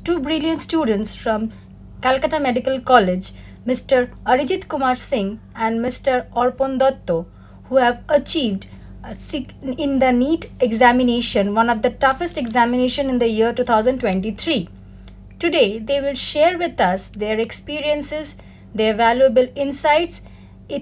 two brilliant students from Calcutta Medical College, Mr. ARJIT Kumar Singh and Mr. ARPAN Dutta, who have achieved in the NEET examination, one of the toughest examination in the year 2023. Today, they will share with us their experiences, their valuable insights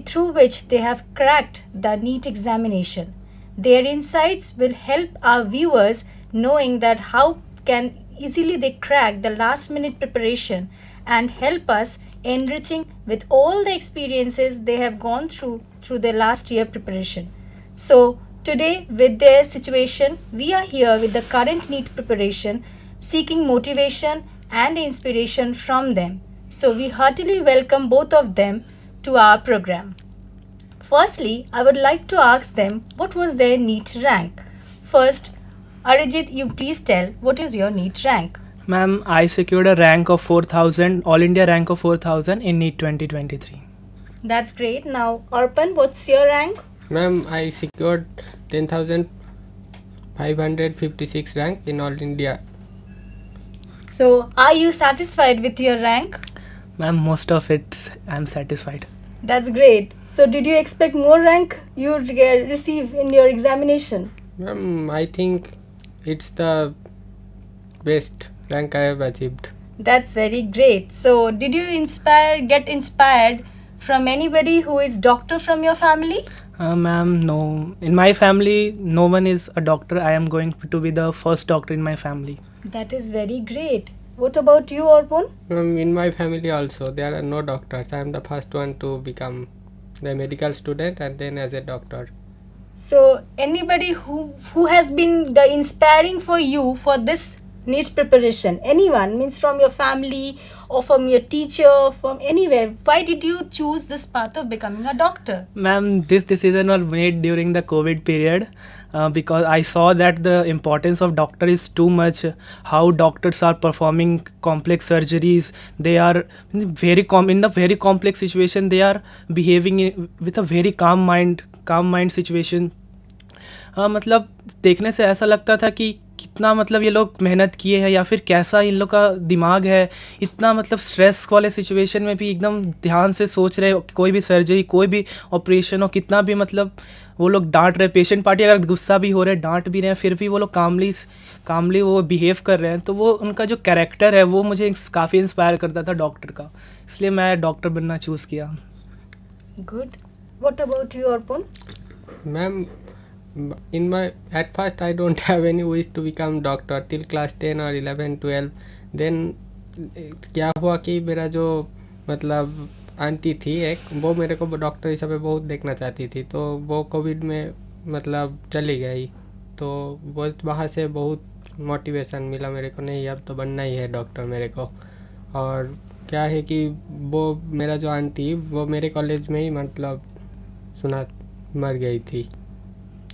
through which they have cracked the NEET examination. Their insights will help our viewers knowing that how can easily they crack the last minute preparation and help us enriching with all the experiences they have gone through their last year preparation. So today with their situation, we are here with the current NEET preparation, seeking motivation and inspiration from them. So we heartily welcome both of them to our program. Firstly, I would like to ask them what was their NEET rank. First, Arijit, you please tell what is your NEET rank? Ma'am, I secured a rank of 4000, All India rank of 4000 in NEET 2023. That's great. Now, Arpan, what's your rank? Ma'am, I secured 10,556 rank in All India. So, are you satisfied with your rank? Ma'am, most of it I'm satisfied. That's great. So, did you expect more rank you receive in your examination? Ma'am, I think it's the best rank I have achieved. That's very great. So, did you get inspired from anybody who is doctor from your family? Ma'am, no. In my family, no one is a doctor. I am going to be the first doctor in my family. That is very great. What about you, Arpan? In my family also, there are no doctors. I am the first one to become the medical student and then as a doctor. So, anybody who has been the inspiring for you for this NEET preparation, anyone, means from your family or from your teacher, from anywhere, why did you choose this path of becoming a doctor? Ma'am, this decision was made during the COVID period because I saw that the importance of doctor is too much. How doctors are performing complex surgeries, they are in the very complex situation, they are behaving with a very calm mind situation. मतलब देखने से ऐसा लगता था कि कितना मतलब ये लोग मेहनत किए हैं या फिर कैसा इन लोग का दिमाग है, इतना मतलब स्ट्रेस वाले सिचुएशन में भी एकदम ध्यान से सोच रहे, कोई भी सर्जरी कोई भी ऑपरेशन हो, कितना भी मतलब वो लोग डांट रहे, पेशेंट पार्टी अगर गुस्सा भी हो रहे, डांट भी रहे हैं, फिर भी वो लोग कामली वो बिहेव कर रहे हैं. तो वो उनका जो कैरेक्टर है वो मुझे काफ़ी इंस्पायर करता था डॉक्टर का, इसलिए मैं डॉक्टर बनना चूज़ किया. Good. What about you, Arpan? Ma'am, at first I don't have any wish to become doctor till class 10 or 11, 12. Then क्या हुआ कि मेरा जो मतलब आंटी थी एक, वो मेरे को डॉक्टर हिसाब से बहुत देखना चाहती थी, तो वो कोविड में मतलब चली गई. तो वो वहाँ से बहुत मोटिवेशन मिला मेरे को, नहीं अब तो बनना ही है डॉक्टर मेरे को. और क्या है कि वो मेरा जो आंटी वो मेरे कॉलेज में ही मतलब सुना मर गई थी,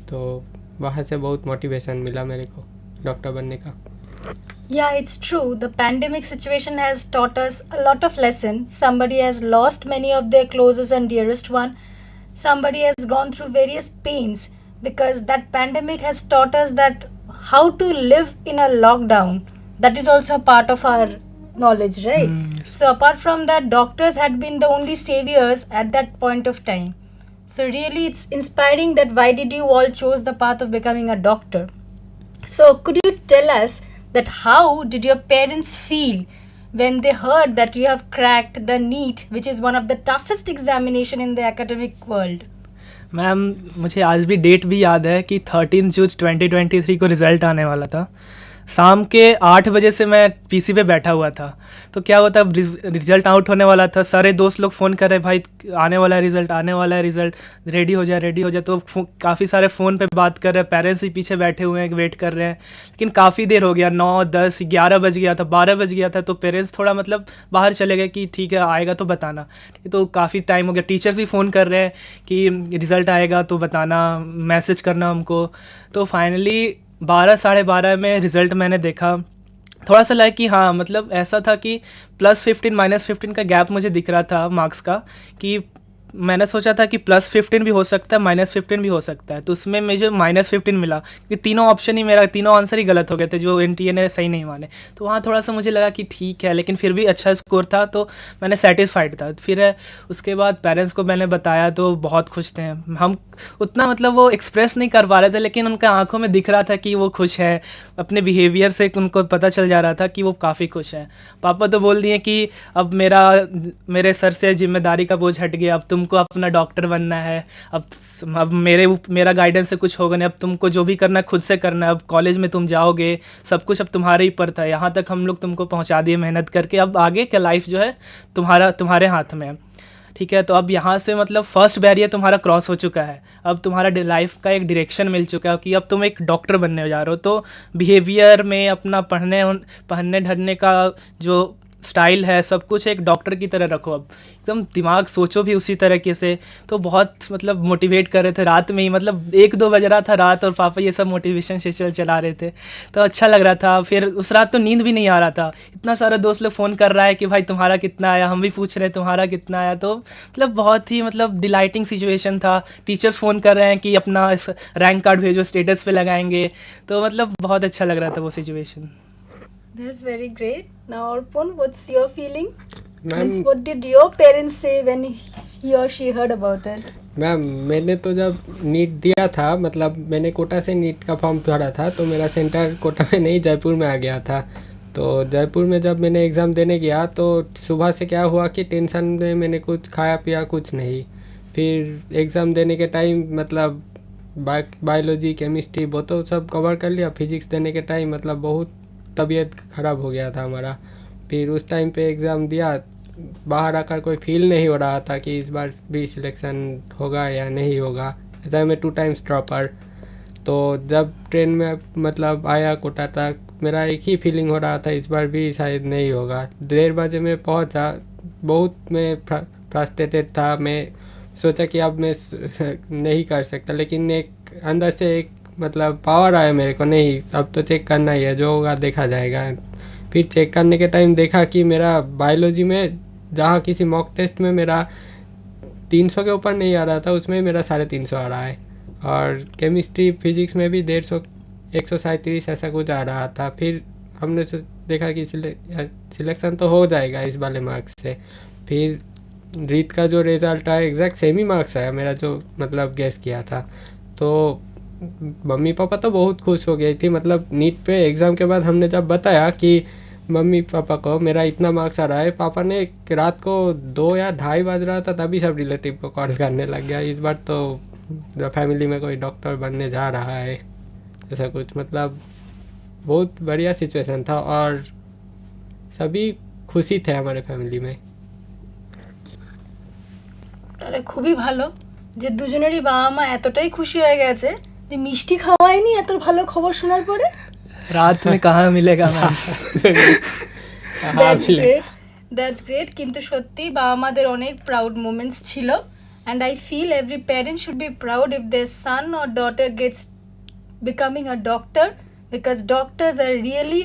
तो वहाँ से बहुत मोटिवेशन मिला मेरे को डॉक्टर बनने का. Yeah, it's true. The pandemic situation has taught us a lot of lessons. Somebody has lost many of their closest and dearest one. Somebody has gone through various pains because that pandemic has taught us that how to live in a lockdown. That is also a part of our knowledge, right? So apart from that, doctors had been the only saviors at that point of time. So really it's inspiring that why did you all chose the path of becoming a doctor. So could you tell us that how did your parents feel when they heard that you have cracked the NEET, which is one of the toughest examination in the academic world? Ma'am, मुझे आज भी date भी याद है कि 13 जून 2023 को result आने वाला था. शाम के 8 बजे से मैं पीसी पे बैठा हुआ था. तो क्या हुआ था, रिज़ल्ट आउट होने वाला था, सारे दोस्त लोग फ़ोन कर रहे, भाई आने वाला है रिज़ल्ट, रेडी हो जाए. तो काफ़ी सारे फ़ोन पे बात कर रहे हैं, पेरेंट्स भी पीछे बैठे हुए हैं, वेट कर रहे हैं. लेकिन काफ़ी देर हो गया, 9, 10, 11 बज गया था, 12 बज गया था. तो पेरेंट्स थोड़ा मतलब बाहर चले गए कि ठीक है आएगा तो बताना. तो काफ़ी टाइम हो गया, टीचर्स भी फ़ोन कर रहे हैं कि रिज़ल्ट आएगा तो बताना, मैसेज करना हमको. तो फाइनली 12, साढ़े 12 में रिज़ल्ट मैंने देखा. थोड़ा सा लगा कि हाँ मतलब ऐसा था कि +15 -15 का गैप मुझे दिख रहा था मार्क्स का, कि मैंने सोचा था कि +15 भी हो सकता है, -15 भी हो सकता है, तो उसमें मुझे -15 मिला क्योंकि तीनों ऑप्शन ही मेरा तीनों आंसर ही गलत हो गए थे जो एनटीए ने सही नहीं माने। तो वहाँ थोड़ा सा मुझे लगा कि ठीक है, लेकिन फिर भी अच्छा स्कोर था तो मैंने सेटिस्फाइड था। फिर उसके बाद पेरेंट्स को मैंने बताया तो बहुत खुश थे। हम उतना मतलब वो एक्सप्रेस नहीं कर पा रहे थे, लेकिन उनके आंखों में दिख रहा था कि वो खुश है। अपने बिहेवियर से उनको पता चल जा रहा था कि वो काफ़ी खुश हैं। पापा तो बोल दिए कि अब मेरे सर से जिम्मेदारी का बोझ हट गया, अब तुमको अपना डॉक्टर बनना है। अब मेरा गाइडेंस से कुछ होगा नहीं, अब तुमको जो भी करना है खुद से करना है। अब कॉलेज में तुम जाओगे, सब कुछ अब तुम्हारे ही पर था। यहाँ तक हम लोग तुमको पहुँचा दिए मेहनत करके, अब आगे का लाइफ जो है तुम्हारे हाथ में है। ठीक है, तो अब यहाँ से मतलब फर्स्ट बैरियर तुम्हारा क्रॉस हो चुका है। अब तुम्हारा लाइफ का एक डायरेक्शन मिल चुका है कि अब तुम एक डॉक्टर बनने जा रहे हो। तो बिहेवियर में अपना पहनने ढलने का जो स्टाइल है, सब कुछ एक डॉक्टर की तरह रखो। अब एकदम दिमाग सोचो भी उसी तरीके से। तो बहुत मतलब मोटिवेट कर रहे थे रात में ही, मतलब 1-2 बज रहा था रात, और पापा ये सब मोटिवेशन से चला रहे थे, तो अच्छा लग रहा था। फिर उस रात तो नींद भी नहीं आ रहा था, इतना सारा दोस्त लोग फ़ोन कर रहा है कि भाई तुम्हारा कितना आया, हम भी पूछ रहे हैं तुम्हारा कितना आया। तो मतलब बहुत ही मतलब डिलाइटिंग सिचुएशन था। टीचर्स फ़ोन कर रहे हैं कि अपना रैंक कार्ड भेजो, स्टेटस पे लगाएंगे। तो मतलब बहुत अच्छा लग रहा था वो situation. That's very great. Now, Arpan, what's your feeling? Ma'am Means, what did your parents say when he or she heard about it? Ma'am मैंने तो जब नीट दिया था, मतलब मैंने कोटा से नीट का फॉर्म भरा था, तो मेरा सेंटर कोटा में नहीं जयपुर में आ गया था। तो जयपुर में जब मैंने एग्ज़ाम देने गया तो सुबह से क्या हुआ कि टेंशन में मैंने कुछ खाया पिया कुछ नहीं। फिर एग्ज़ाम देने के टाइम मतलब बायोलॉजी केमिस्ट्री वो तो सब कवर कर लिया। फिजिक्स देने के टाइम मतलब बहुत तबीयत ख़राब हो गया था हमारा। फिर उस टाइम पे एग्ज़ाम दिया, बाहर आकर कोई फील नहीं हो रहा था कि इस बार भी सिलेक्शन होगा या नहीं होगा। ऐसा मैं 2 टाइम्स ड्रॉपर। तो जब ट्रेन में मतलब आया कोटा तक, मेरा एक ही फीलिंग हो रहा था इस बार भी शायद नहीं होगा। 1:30 बजे में पहुंचा, बहुत मैं फ्रस्ट्रेटेड था। मैं सोचा कि अब मैं नहीं कर सकता, लेकिन एक अंदर से एक मतलब पावर आया मेरे को, नहीं अब तो चेक करना ही है, जो होगा देखा जाएगा। फिर चेक करने के टाइम देखा कि मेरा बायोलॉजी में जहाँ किसी मॉक टेस्ट में मेरा 300 के ऊपर नहीं आ रहा था, उसमें मेरा 350 आ रहा है। और केमिस्ट्री फिजिक्स में भी 150 137 ऐसा कुछ आ रहा था। फिर हमने देखा कि सिलेक्शन तो हो जाएगा इस वाले मार्क्स से। फिर रीट का जो रिज़ल्ट आया एग्जैक्ट सेम ही मार्क्स आया मेरा जो मतलब गेस किया था। तो मम्मी पापा तो बहुत खुश हो गई थी। मतलब नीट पे एग्ज़ाम के बाद हमने जब बताया कि मम्मी पापा को मेरा इतना मार्क्स आ रहा है, पापा ने रात को 2 या 2:30 बज रहा था तभी सब रिलेटिव को कॉल करने लग गया, इस बार तो फैमिली में कोई डॉक्टर बनने जा रहा है, ऐसा कुछ। मतलब बहुत बढ़िया सिचुएशन था और सभी खुशी थे हमारे फैमिली में। তাহলে খুবই ভালো যে দুজনেরই বাবা মা এতটাই খুশি হয়ে গেছে যে মিষ্টি খাওয়ায়নি এত ভালো খবর শোনার পরে। रात में कहाँ मिलेगा मैम। That's great. কিন্তু সত্যি বাবা মাদের অনেক প্রাউড মোমেন্টস ছিল, and I feel every parent should be proud if their son or daughter gets becoming a doctor, because doctors are really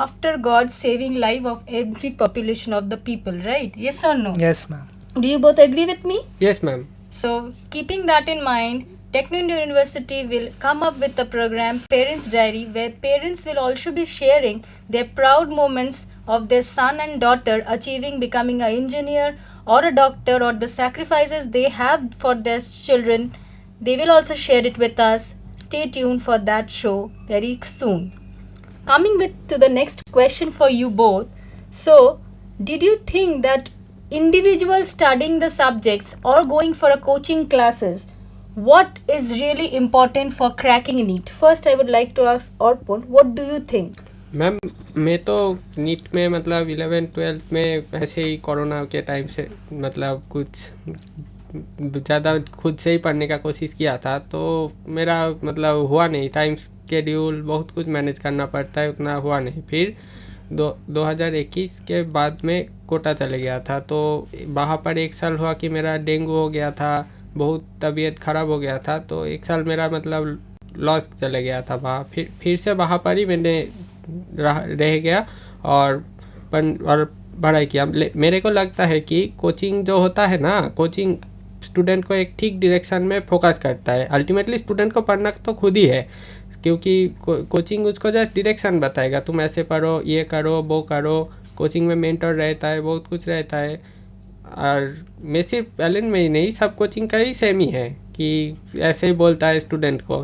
after God saving life of every population of the people, right? Yes or no? Yes ma'am. Do you both agree with me? Yes ma'am. So, keeping that in mind, Techno India University will come up with a program, Parents Diary, where parents will also be sharing their proud moments of their son and daughter achieving becoming an engineer or a doctor, or the sacrifices they have for their children. They will also share it with us. Stay tuned for that show very soon. Coming to the next question for you both. So, did you think that individuals studying the subjects or going for a coaching classes, what is really important for cracking NEET? First, I would like to ask Arpan, what do you think? Ma'am मैं तो NEET में मतलब 11-12 में ऐसे ही corona के time से मतलब कुछ ज़्यादा खुद से ही पढ़ने का कोशिश किया था, तो मेरा मतलब हुआ नहीं। टाइम स्केड्यूल बहुत कुछ मैनेज करना पड़ता है, उतना हुआ नहीं। फिर 2021 के बाद में कोटा चले गया था, तो वहाँ पर 1 साल हुआ कि मेरा डेंगू हो गया था, बहुत तबीयत ख़राब हो गया था। तो 1 साल मेरा मतलब लॉस चले गया था वहाँ। फिर से वहाँ पर ही मैंने रह गया और पढ़ाई किया। मेरे को लगता है कि कोचिंग जो होता है ना, कोचिंग स्टूडेंट को एक ठीक डायरेक्शन में फोकस करता है। अल्टीमेटली स्टूडेंट को पढ़ना तो खुद ही है, क्योंकि कोचिंग उसको जस्ट डायरेक्शन बताएगा, तुम ऐसे पढ़ो, ये करो, वो करो। कोचिंग में मेंटर रहता है, बहुत कुछ रहता है। और मैं सिर्फ एलन में ही नहीं, सब कोचिंग का ही सेम ही है कि ऐसे ही बोलता है स्टूडेंट को।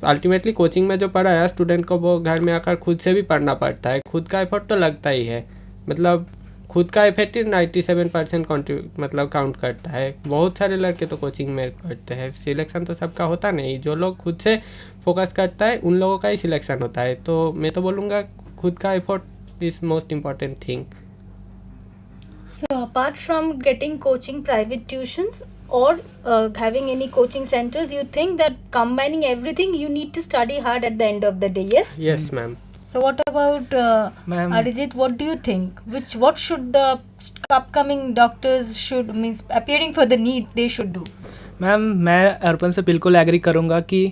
अल्टीमेटली कोचिंग में जो पढ़ा है स्टूडेंट को, वो घर में आकर खुद से भी पढ़ना पड़ता है। खुद का एफर्ट तो लगता ही है, मतलब खुद का एफर्ट 97% मतलब काउंट करता है। बहुत सारे लड़के तो कोचिंग में पढ़ते हैं, सिलेक्शन तो सबका होता नहीं। जो लोग खुद से फोकस करता है उन लोगों का ही सिलेक्शन होता है। तो मैं तो बोलूँगा खुद का effort is most important thing. So apart from getting coaching private tuitions or having any coaching centers, you think that combining everything, you need to study hard at the end of the day, yes? Yes, ma'am. So what about Ma'am. Arijit, what do you think? What should the upcoming doctors should means appearing for the NEET they should do? Ma'am मैं अर्पण से बिल्कुल agree करूँगा कि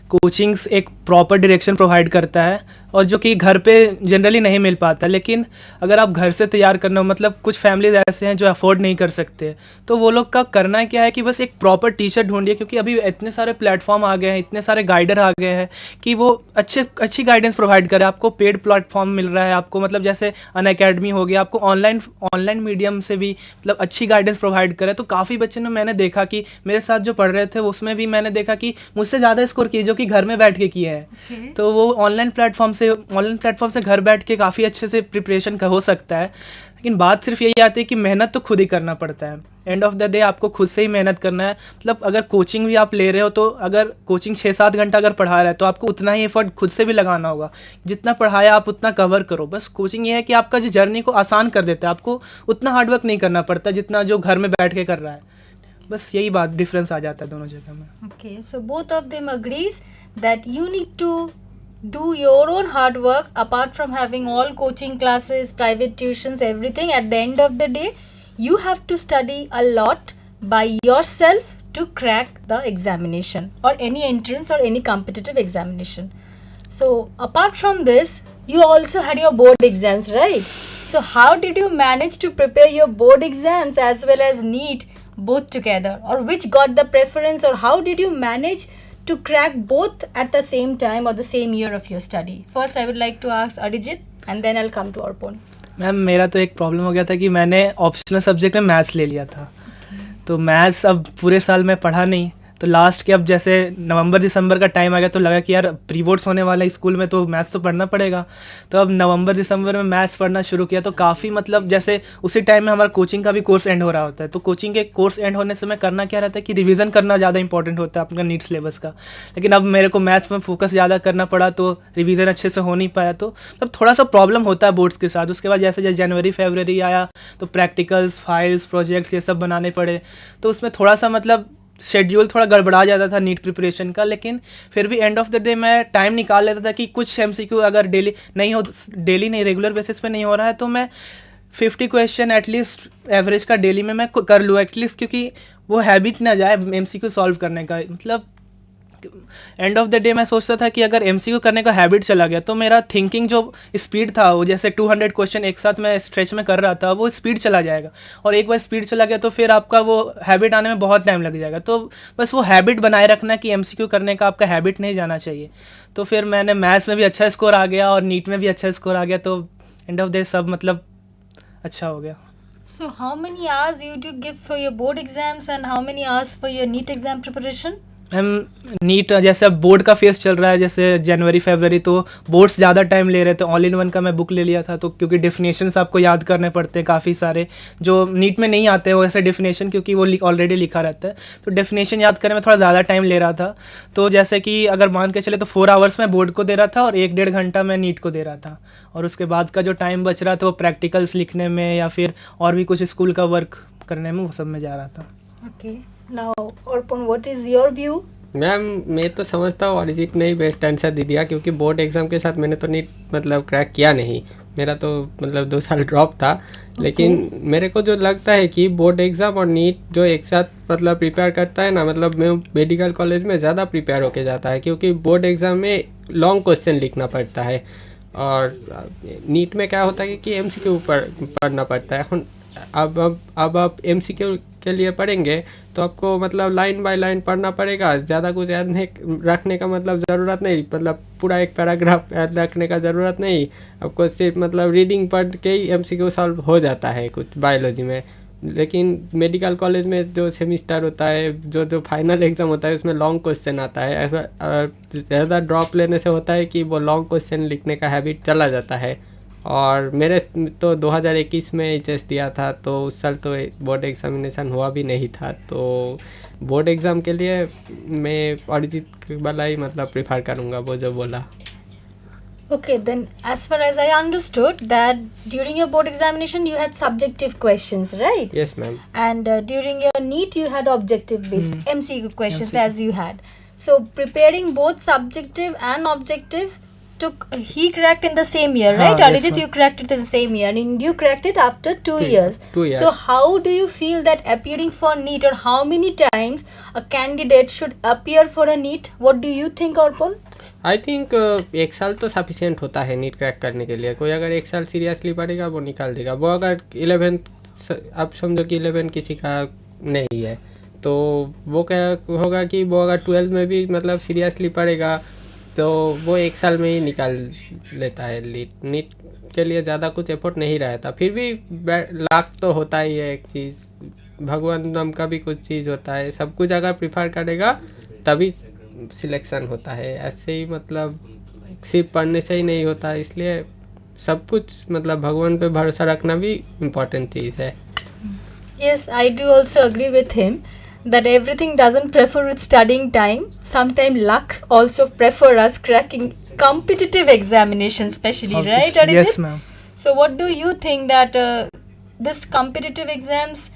coachings एक proper direction provide करता है और जो कि घर पे जनरली नहीं मिल पाता। लेकिन अगर आप घर से तैयार करना हो, मतलब कुछ फैमिलीज ऐसे हैं जो अफोर्ड नहीं कर सकते, तो वो लोग का करना क्या है कि बस एक प्रॉपर टीचर ढूंढिए, क्योंकि अभी इतने सारे प्लेटफॉर्म आ गए हैं, इतने सारे गाइडर आ गए हैं कि वो अच्छी गाइडेंस प्रोवाइड करे। आपको पेड प्लेटफॉर्म मिल रहा है, आपको मतलब जैसे अनअकैडमी हो गया, आपको ऑनलाइन मीडियम से भी मतलब अच्छी गाइडेंस प्रोवाइड करे। तो काफ़ी बच्चे ने मैंने देखा कि मेरे साथ जो पढ़ रहे थे उसमें भी मैंने देखा कि मुझसे ज़्यादा स्कोर किए जो कि घर में बैठ के किए हैं। तो वो ऑनलाइन प्लेटफॉर्म से घर बैठ के काफ़ी अच्छे से प्रिपरेशन का हो सकता है। लेकिन बात सिर्फ यही आती है कि मेहनत तो खुद ही करना पड़ता है। एंड ऑफ द डे आपको खुद से ही मेहनत करना है। मतलब अगर कोचिंग भी आप ले रहे हो, तो अगर कोचिंग 6-7 घंटा अगर पढ़ा रहा है तो आपको उतना ही एफर्ट खुद से भी लगाना होगा। जितना पढ़ाया आप उतना कवर करो। बस कोचिंग ये है कि आपका जो जर्नी को आसान कर देता है, आपको उतना हार्डवर्क नहीं करना पड़ता जितना जो घर में बैठ के कर रहा है। बस यही बात डिफरेंस आ जाता है दोनों जगह में। Okay, so both of them agrees that you need to do your own hard work apart from having all coaching classes, private tuitions, everything. At the end of the day, you have to study a lot by yourself to crack the examination or any entrance or any competitive examination. So apart from this, you also had your board exams, right? So how did you manage to prepare your board exams as well as NEET both together, or which got the preference, or how did you manage to crack both at the same time or the same year of your study? First I would like to ask Arijit and then I'll come to Arpan. Ma'am मेरा तो एक problem हो गया था कि मैंने optional subject में maths ले लिया था। तो मैथ्स अब पूरे साल में पढ़ा नहीं, तो लास्ट के अब जैसे नवंबर दिसंबर का टाइम आ गया तो लगा कि यार प्री बोर्ड्स होने वाला है स्कूल में, तो मैथ्स तो पढ़ना पड़ेगा। तो अब नवंबर दिसंबर में मैथ्स पढ़ना शुरू किया। तो काफ़ी मतलब जैसे उसी टाइम में हमारा कोचिंग का भी कोर्स एंड हो रहा होता है। तो कोचिंग के कोर्स एंड होने से मैं करना क्या रहता है कि रिवीजन करना ज़्यादा इंपॉर्टेंट होता है अपना नीट सिलेबस का। लेकिन अब मेरे को मैथ्स में फोकस ज़्यादा करना पड़ा, तो रिवीजन अच्छे से हो नहीं पाया। तो अब थोड़ा सा प्रॉब्लम होता है बोर्ड्स के साथ। उसके बाद जैसे जनवरी फरवरी आया तो प्रैक्टिकल्स, फाइल्स, प्रोजेक्ट्स ये सब बनाने पड़े। तो उसमें थोड़ा सा मतलब शेड्यूल थोड़ा गड़बड़ा जाता था नीट प्रिपरेशन का। लेकिन फिर भी एंड ऑफ द डे मैं टाइम निकाल लेता था कि कुछ MCQ अगर डेली नहीं रेगुलर बेसिस पे नहीं हो रहा है तो मैं 50 क्वेश्चन एटलीस्ट एवरेज का डेली में मैं कर लूँ एटलीस्ट, क्योंकि वो हैबिट ना जाए MCQ सॉल्व करने का। मतलब एंड ऑफ द डे मैं सोचता था कि अगर MCQ करने का हैबिट चला गया तो मेरा थिंकिंग जो स्पीड था, वो जैसे 200 क्वेश्चन एक साथ मैं स्ट्रेच में कर रहा था, वो स्पीड चला जाएगा। और एक बार स्पीड चला गया तो फिर आपका वो हैबिट आने में बहुत टाइम लग जाएगा। तो बस वो हैबिट बनाए रखना कि MCQ करने का आपका हैबिट नहीं जाना चाहिए। तो फिर मैंने मैथ्स में भी अच्छा स्कोर आ गया और नीट में भी अच्छा स्कोर आ गया। तो एंड ऑफ डे सब मतलब अच्छा हो गया। So how many hours you do give for your board exams and how many hours for your NEET exam preparation? Ma'am NEET जैसे अब बोर्ड का फेस चल रहा है, जैसे जनवरी फरवरी, तो बोर्ड्स ज़्यादा टाइम ले रहे थे। ऑल इन वन का मैं बुक ले लिया था, तो क्योंकि डेफिनेशंस आपको याद करने पड़ते हैं काफ़ी सारे जो नीट में नहीं आते हैं वैसे डेफिनेशन, क्योंकि वो ऑलरेडी लिखा रहता है। तो डेफिनेशन याद करने में थोड़ा ज़्यादा टाइम ले रहा था। तो जैसे कि अगर मान के चले तो 4 आवर्स मैं बोर्ड को दे रहा था और 1-1.5 घंटा मैं नीट को दे रहा था। और उसके बाद का जो टाइम बच रहा था वो प्रैक्टिकल्स लिखने में या फिर और भी कुछ स्कूल का वर्क करने में, वो सब में जा रहा था। Okay. Now, Arpan, what is your view? Ma'am मैं तो समझता हूँ अरिजीत ने ही बेस्ट आंसर दे दिया, क्योंकि बोर्ड एग्ज़ाम के साथ मैंने तो नीट मतलब क्रैक किया नहीं। मेरा तो मतलब 2 साल ड्रॉप था। लेकिन मेरे को जो लगता है कि बोर्ड एग्ज़ाम और नीट जो एक साथ मतलब प्रिपेयर करता है ना, मतलब मैं मेडिकल कॉलेज में ज़्यादा प्रिपेयर होके जाता है, क्योंकि बोर्ड एग्ज़ाम में लॉन्ग क्वेश्चन लिखना पड़ता है और नीट में क्या होता है कि MCQ पढ़ना पड़ता है। अब आप एमसीक्यू के लिए पढ़ेंगे तो आपको मतलब लाइन बाय लाइन पढ़ना पड़ेगा, ज़्यादा कुछ याद नहीं रखने का मतलब ज़रूरत नहीं, मतलब पूरा एक पैराग्राफ याद रखने का ज़रूरत नहीं, आपको सिर्फ मतलब रीडिंग पढ़ के ही एमसीक्यू सॉल्व हो जाता है कुछ बायोलॉजी में। लेकिन मेडिकल कॉलेज में जो सेमिस्टर होता है, जो फाइनल एग्ज़ाम होता है, उसमें लॉन्ग क्वेश्चन आता है। ऐसा ज़्यादा ड्रॉप लेने से होता है कि वो लॉन्ग क्वेश्चन लिखने का हैबिट चला जाता है। और मेरे तो 2021 में एचएस दिया था, तो उस साल तो बोर्ड एग्जामिनेशन हुआ भी नहीं था, तो बोर्ड एग्ज़ाम के लिए मैं अरिजीत वाला ही मतलब प्रिफर करूँगा, वो जो बोला। Okay, then as far as I understood that during your board examination you had subjective questions, right? Yes, ma'am. And during your NEET you had objective based MCQ questions MCQ. as you had. So preparing both subjective and objective he cracked in the same year, right? yes, Arijit, ma'am. you cracked it in the same year and you cracked it after 2 years. 2 years. So how do you feel that appearing for NEET, or how many times a candidate should appear for a NEET? What do you think, Arpan? I think एक साल तो sufficient होता है NEET crack करने के लिए। कोई अगर एक साल सीरियसली पढ़ेगा वो निकाल देगा। वो अगर 11th, आप समझो कि 11 किसी का नहीं है, तो वो क्या होगा कि वो अगर 12 में भी मतलब सीरियसली पढ़ेगा तो वो एक साल में ही निकाल लेता है। नीट के लिए ज़्यादा कुछ एफर्ट नहीं रहता। फिर भी लाख तो होता ही है एक चीज़, भगवान नाम का भी कुछ चीज़ होता है। सब कुछ अगर प्रिफर करेगा तभी सिलेक्शन होता है, ऐसे ही मतलब सिर्फ पढ़ने से ही नहीं होता। इसलिए सब कुछ मतलब भगवान पे भरोसा रखना भी इम्पोर्टेंट चीज़ है। Yes, I do also agree with him that everything doesn't prefer with studying time. Sometimes luck also prefer us cracking competitive examinations, especially, right, Arijit? Yes, ma'am. So what do you think that this competitive exams,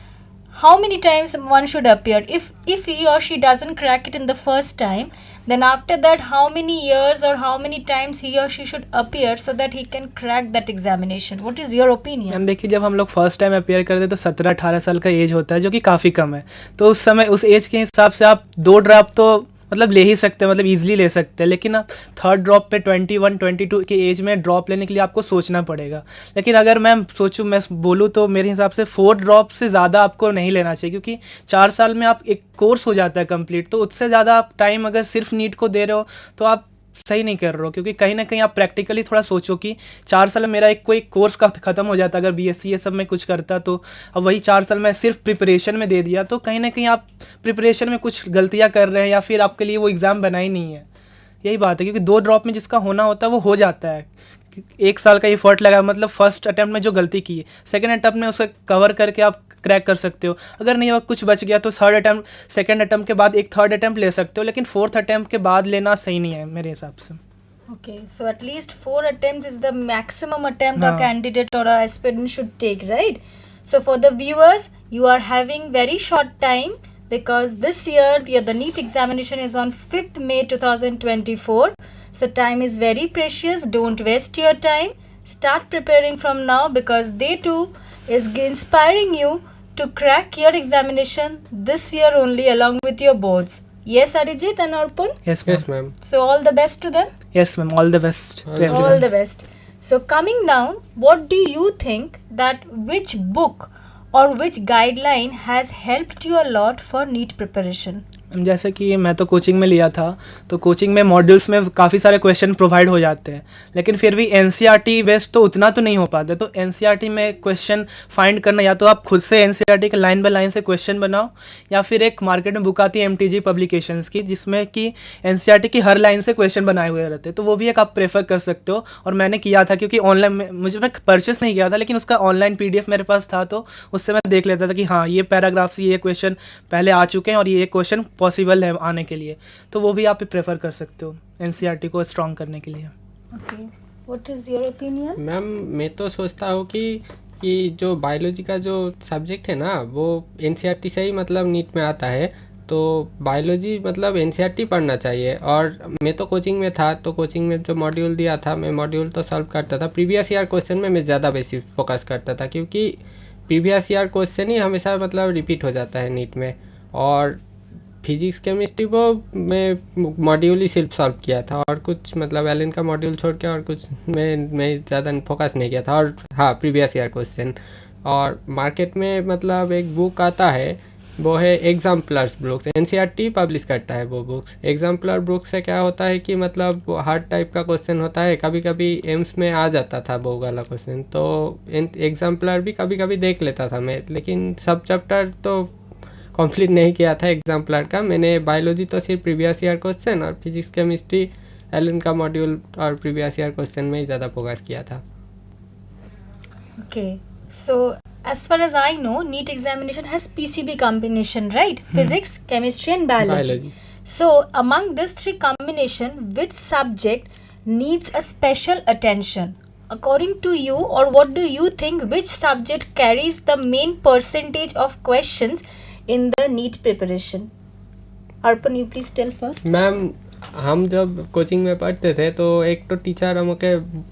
how many times one should appear? If he or she doesn't crack it in the first time, then after that how many years or how many times he or she should appear so that he can crack that examination? What is your opinion? Ma'am देखिए, जब हम लोग first time appear करते हैं तो 17-18 साल का as होता है, जो कि काफ़ी कम है। तो उस समय उस एज के हिसाब से आप 2 ड्रॉप तो मतलब ले ही सकते हैं, मतलब ईजिली ले सकते हैं। लेकिन आप थर्ड ड्रॉप पे 21-22 के एज में ड्रॉप लेने के लिए आपको सोचना पड़ेगा। लेकिन अगर मैं बोलूँ तो मेरे हिसाब से 4 ड्रॉप से ज़्यादा आपको नहीं लेना चाहिए, क्योंकि 4 साल में आप एक कोर्स हो जाता है कंप्लीट। तो उससे ज़्यादा आप टाइम अगर सिर्फ नीट को दे रहे हो तो आप सही नहीं कर रहे हो, क्योंकि कहीं ना कहीं आप प्रैक्टिकली थोड़ा सोचो कि 4 साल में मेरा एक कोई कोर्स का ख़त्म हो जाता, अगर बीएससी ये सब में कुछ करता, तो अब वही 4 साल में सिर्फ प्रिपरेशन में दे दिया, तो कहीं ना कहीं आप प्रिपरेशन में कुछ गलतियां कर रहे हैं, या फिर आपके लिए वो एग्ज़ाम बना ही नहीं है। यही बात है, क्योंकि 2 ड्रॉप में जिसका होना होता है वो हो जाता है। 1 साल का एफर्ट लगा, मतलब फर्स्ट अटैम्प्ट में जो गलती की है, सेकेंड अटैम्प्ट में उसे कवर करके आप क्रैक कर सकते हो। अगर नहीं कुछ बच गया तो सेकेंड अटैम्प्ट के बाद एक थर्ड अटैम्प्ट ले सकते हो, लेकिन फोर्थ अटैम्प्ट के बाद लेना सही नहीं है मेरे हिसाब से। Okay, so at least 4 attempts is the maximum attempt a candidate or a aspirant should take, right? So for the viewers, you are having very short time, because this year the NEET examination is on 5th May 2024. So time is very precious. Don't waste your time. Start preparing from now, because they too is inspiring you to crack your examination this year only, along with your boards. Yes, Arijit and Arpan? Yes, ma'am. Yes, ma'am. So all the best to them. Yes, ma'am. All the best to everyone. All the best. So coming down, what do you think that which book or which guideline has helped you a lot for NEET preparation? जैसे कि मैं तो coaching में लिया था, तो coaching में modules में काफ़ी सारे क्वेश्चन प्रोवाइड हो जाते हैं, लेकिन फिर भी एनसीईआरटी बेस्ड तो उतना तो नहीं हो पाता। तो एनसीईआरटी में क्वेश्चन फाइंड करना, या तो आप खुद से एनसीईआरटी के लाइन बाय लाइन से क्वेश्चन बनाओ, या फिर एक मार्केट में बुक आती है एमटीजी पब्लिकेशंस की, जिसमें कि एनसीईआरटी की हर लाइन से क्वेश्चन बनाए हुए रहते हैं। तो वो भी एक आप प्रेफर कर सकते हो। और मैंने किया था, क्योंकि ऑनलाइन में मैं परचेस नहीं किया था, लेकिन उसका ऑनलाइन PDF मेरे पास था, तो उससे मैं देख लेता था कि हाँ, ये पैराग्राफ से ये क्वेश्चन पहले आ चुके हैं और ये क्वेश्चन पॉसिबल है आने के लिए। तो वो भी आप प्रेफर कर सकते हो एनसीईआरटी को स्ट्रॉन्ग करने के लिए। Okay. What is your opinion? Ma'am मैं तो सोचता हूँ कि जो बायोलॉजी का जो सब्जेक्ट है ना, वो एनसीईआरटी से ही मतलब नीट में आता है। तो बायोलॉजी मतलब एनसीईआरटी पढ़ना चाहिए। और मैं तो कोचिंग में था, तो कोचिंग में जो मॉड्यूल दिया था, मैं मॉड्यूल तो सॉल्व करता था। प्रीवियस ईयर क्वेश्चन में मैं ज़्यादा बेसिक फोकस करता था, क्योंकि प्रीवियस ईयर क्वेश्चन ही हमेशा मतलब रिपीट हो जाता है नीट में। और फिजिक्स केमिस्ट्री वो मैं मॉड्यूल ही सिर्फ सॉल्व किया था, और कुछ मतलब एलन का मॉड्यूल छोड़ के और कुछ मैं ज़्यादा फोकस नहीं किया था। और हाँ, प्रीवियस ईयर क्वेश्चन और मार्केट में मतलब एक बुक आता है, वो है एग्जाम्पलर्स बुक्स, एनसीईआरटी पब्लिश करता है वो बुक्स। एग्जाम्पलर बुक से क्या होता है कि मतलब वो हर टाइप का क्वेश्चन होता है, कभी कभी एम्स में आ जाता था वो वाला क्वेश्चन, तो एग्जाम्पलर भी कभी कभी देख लेता था मैं, लेकिन सब चैप्टर तो कंप्लीट नहीं किया था एग्जाम्पलर का। मैंने बायोलॉजी तो सिर्फ प्रीवियस ईयर क्वेश्चन और फिजिक्स केमिस्ट्री एलन का मॉड्यूल और प्रीवियस ईयर क्वेश्चन में ही ज़्यादा फोकस किया था। Okay, so as far as I know, NEET examination has PCB combination, right? Physics, chemistry, and biology. Biology. So among these three combination, which subject needs a special attention? According to you, or what do you think, which subject carries the main percentage of questions in the NEET preparation? Arpan, you please tell first. Ma'am, हम जब coaching में पढ़ते थे तो एक तो teacher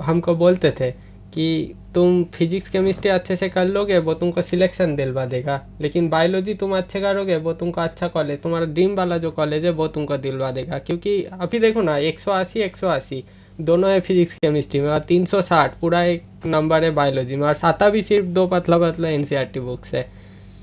हमको बोलते थे कि तुम फिजिक्स केमिस्ट्री अच्छे से कर लोगे वो तुमको सिलेक्शन दिलवा देगा, लेकिन बायोलॉजी तुम अच्छे करोगे वो तुमको अच्छा कॉलेज, तुम्हारा ड्रीम वाला जो कॉलेज है वो तुमको दिलवा देगा। क्योंकि अभी देखो ना, 180 दोनों है फिजिक्स केमिस्ट्री में, और 360 पूरा एक नंबर है बायोलॉजी में, और साता भी सिर्फ 2 पतला पतला एनसीईआरटी बुक्स है।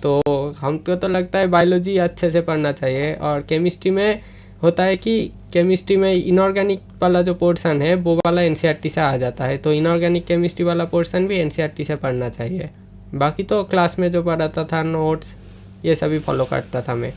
तो हमको तो लगता है बायोलॉजी अच्छे से पढ़ना चाहिए। और केमिस्ट्री में होता है कि केमिस्ट्री में इनऑर्गेनिक वाला जो पोर्शन है वो वाला एनसीईआरटी से आ जाता है, तो इनऑर्गेनिक केमिस्ट्री वाला पोर्शन भी एनसीईआरटी से पढ़ना चाहिए। बाकी तो क्लास में जो पढ़ाता था, नोट्स ये सभी फॉलो करता था मैं।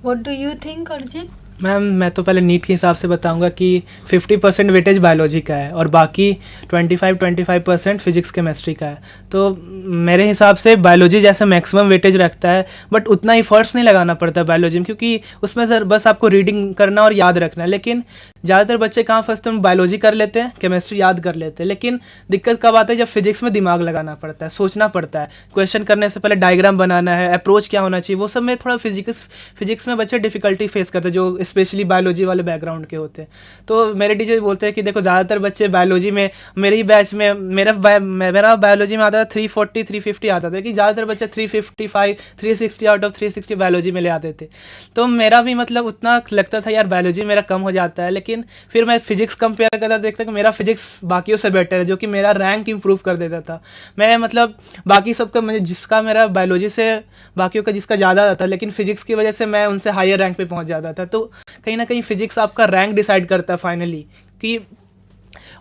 What do you think, Arjit? Ma'am, मैं तो पहले नीट के हिसाब से बताऊंगा कि 50% वेटेज बायोलॉजी का है और बाकी 25% फिजिक्स केमिस्ट्री का है। तो मेरे हिसाब से बायोलॉजी जैसे मैक्सिमम वेटेज रखता है, बट उतना एफर्ट्स नहीं लगाना पड़ता बायोलॉजी में, क्योंकि उसमें सर बस आपको रीडिंग करना और याद रखना है। लेकिन ज़्यादातर बच्चे कहाँ फंसते हैं, बायोलॉजी कर लेते हैं, केमिस्ट्री याद कर लेते हैं, लेकिन दिक्कत कब आती है, जब फिजिक्स में दिमाग लगाना पड़ता है, सोचना पड़ता है, क्वेश्चन करने से पहले डायग्राम बनाना है, अप्रोच क्या होना चाहिए, वो सब में थोड़ा फिजिक्स में बच्चे डिफिकल्टी फेस करते हैं जो स्पेशली बायोलॉजी वाले बैकग्राउंड के होते हैं। तो मेरे टीचर बोलते हैं कि देखो ज़्यादातर बच्चे बायोलॉजी में, मेरे ही बैच में मेरा बायोलॉजी में आता था 340 350 आता था, लेकिन ज़्यादातर बच्चे 355 360 आउट ऑफ 360 बायोलॉजी में ले आते थे। तो मेरा भी मतलब उतना लगता था यार बायोलॉजी मेरा कम हो जाता है, लेकिन फिर मैं फिजिक्स कंपेयर करता देखता कि मेरा फिजिक्स बाकियों से बेटर है, जो कि मेरा रैंक इंप्रूव कर देता था। मैं मतलब बाकी सबका मुझे जिसका मेरा बायोलॉजी से बाकियों का जिसका ज़्यादा आता था, लेकिन फिजिक्स की वजह से मैं उनसे हायर रैंक पे पहुंच जाता था। तो कहीं ना कहीं फिजिक्स आपका रैंक डिसाइड करता है फाइनली कि,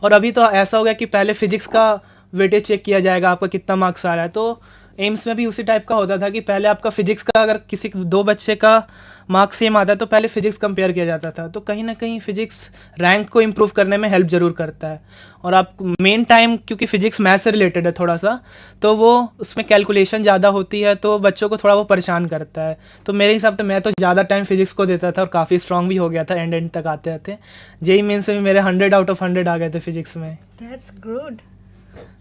और अभी तो ऐसा हो गया कि पहले फिजिक्स का वेटेज चेक किया जाएगा आपका कितना मार्क्स आ रहा है। तो एम्स में भी उसी टाइप का होता था कि पहले आपका फिजिक्स का, अगर किसी 2 बच्चे का मार्क्स सेम आता है तो पहले फिजिक्स कंपेयर किया जाता था। तो कहीं ना कहीं फिजिक्स रैंक को इम्प्रूव करने में हेल्प ज़रूर करता है। और आप मेन टाइम, क्योंकि फिजिक्स मैथ से रिलेटेड है थोड़ा सा, तो वो उसमें कैलकुलेशन ज़्यादा होती है, तो बच्चों को थोड़ा वो परेशान करता है। तो मेरे हिसाब से मैं तो ज़्यादा टाइम फिजिक्स को देता था और काफ़ी स्ट्रॉन्ग भी हो गया था एंड तक आते आते। जेईई मेंस में भी मेरे 100 आउट ऑफ 100 आ गए थे फिजिक्स में। That's good.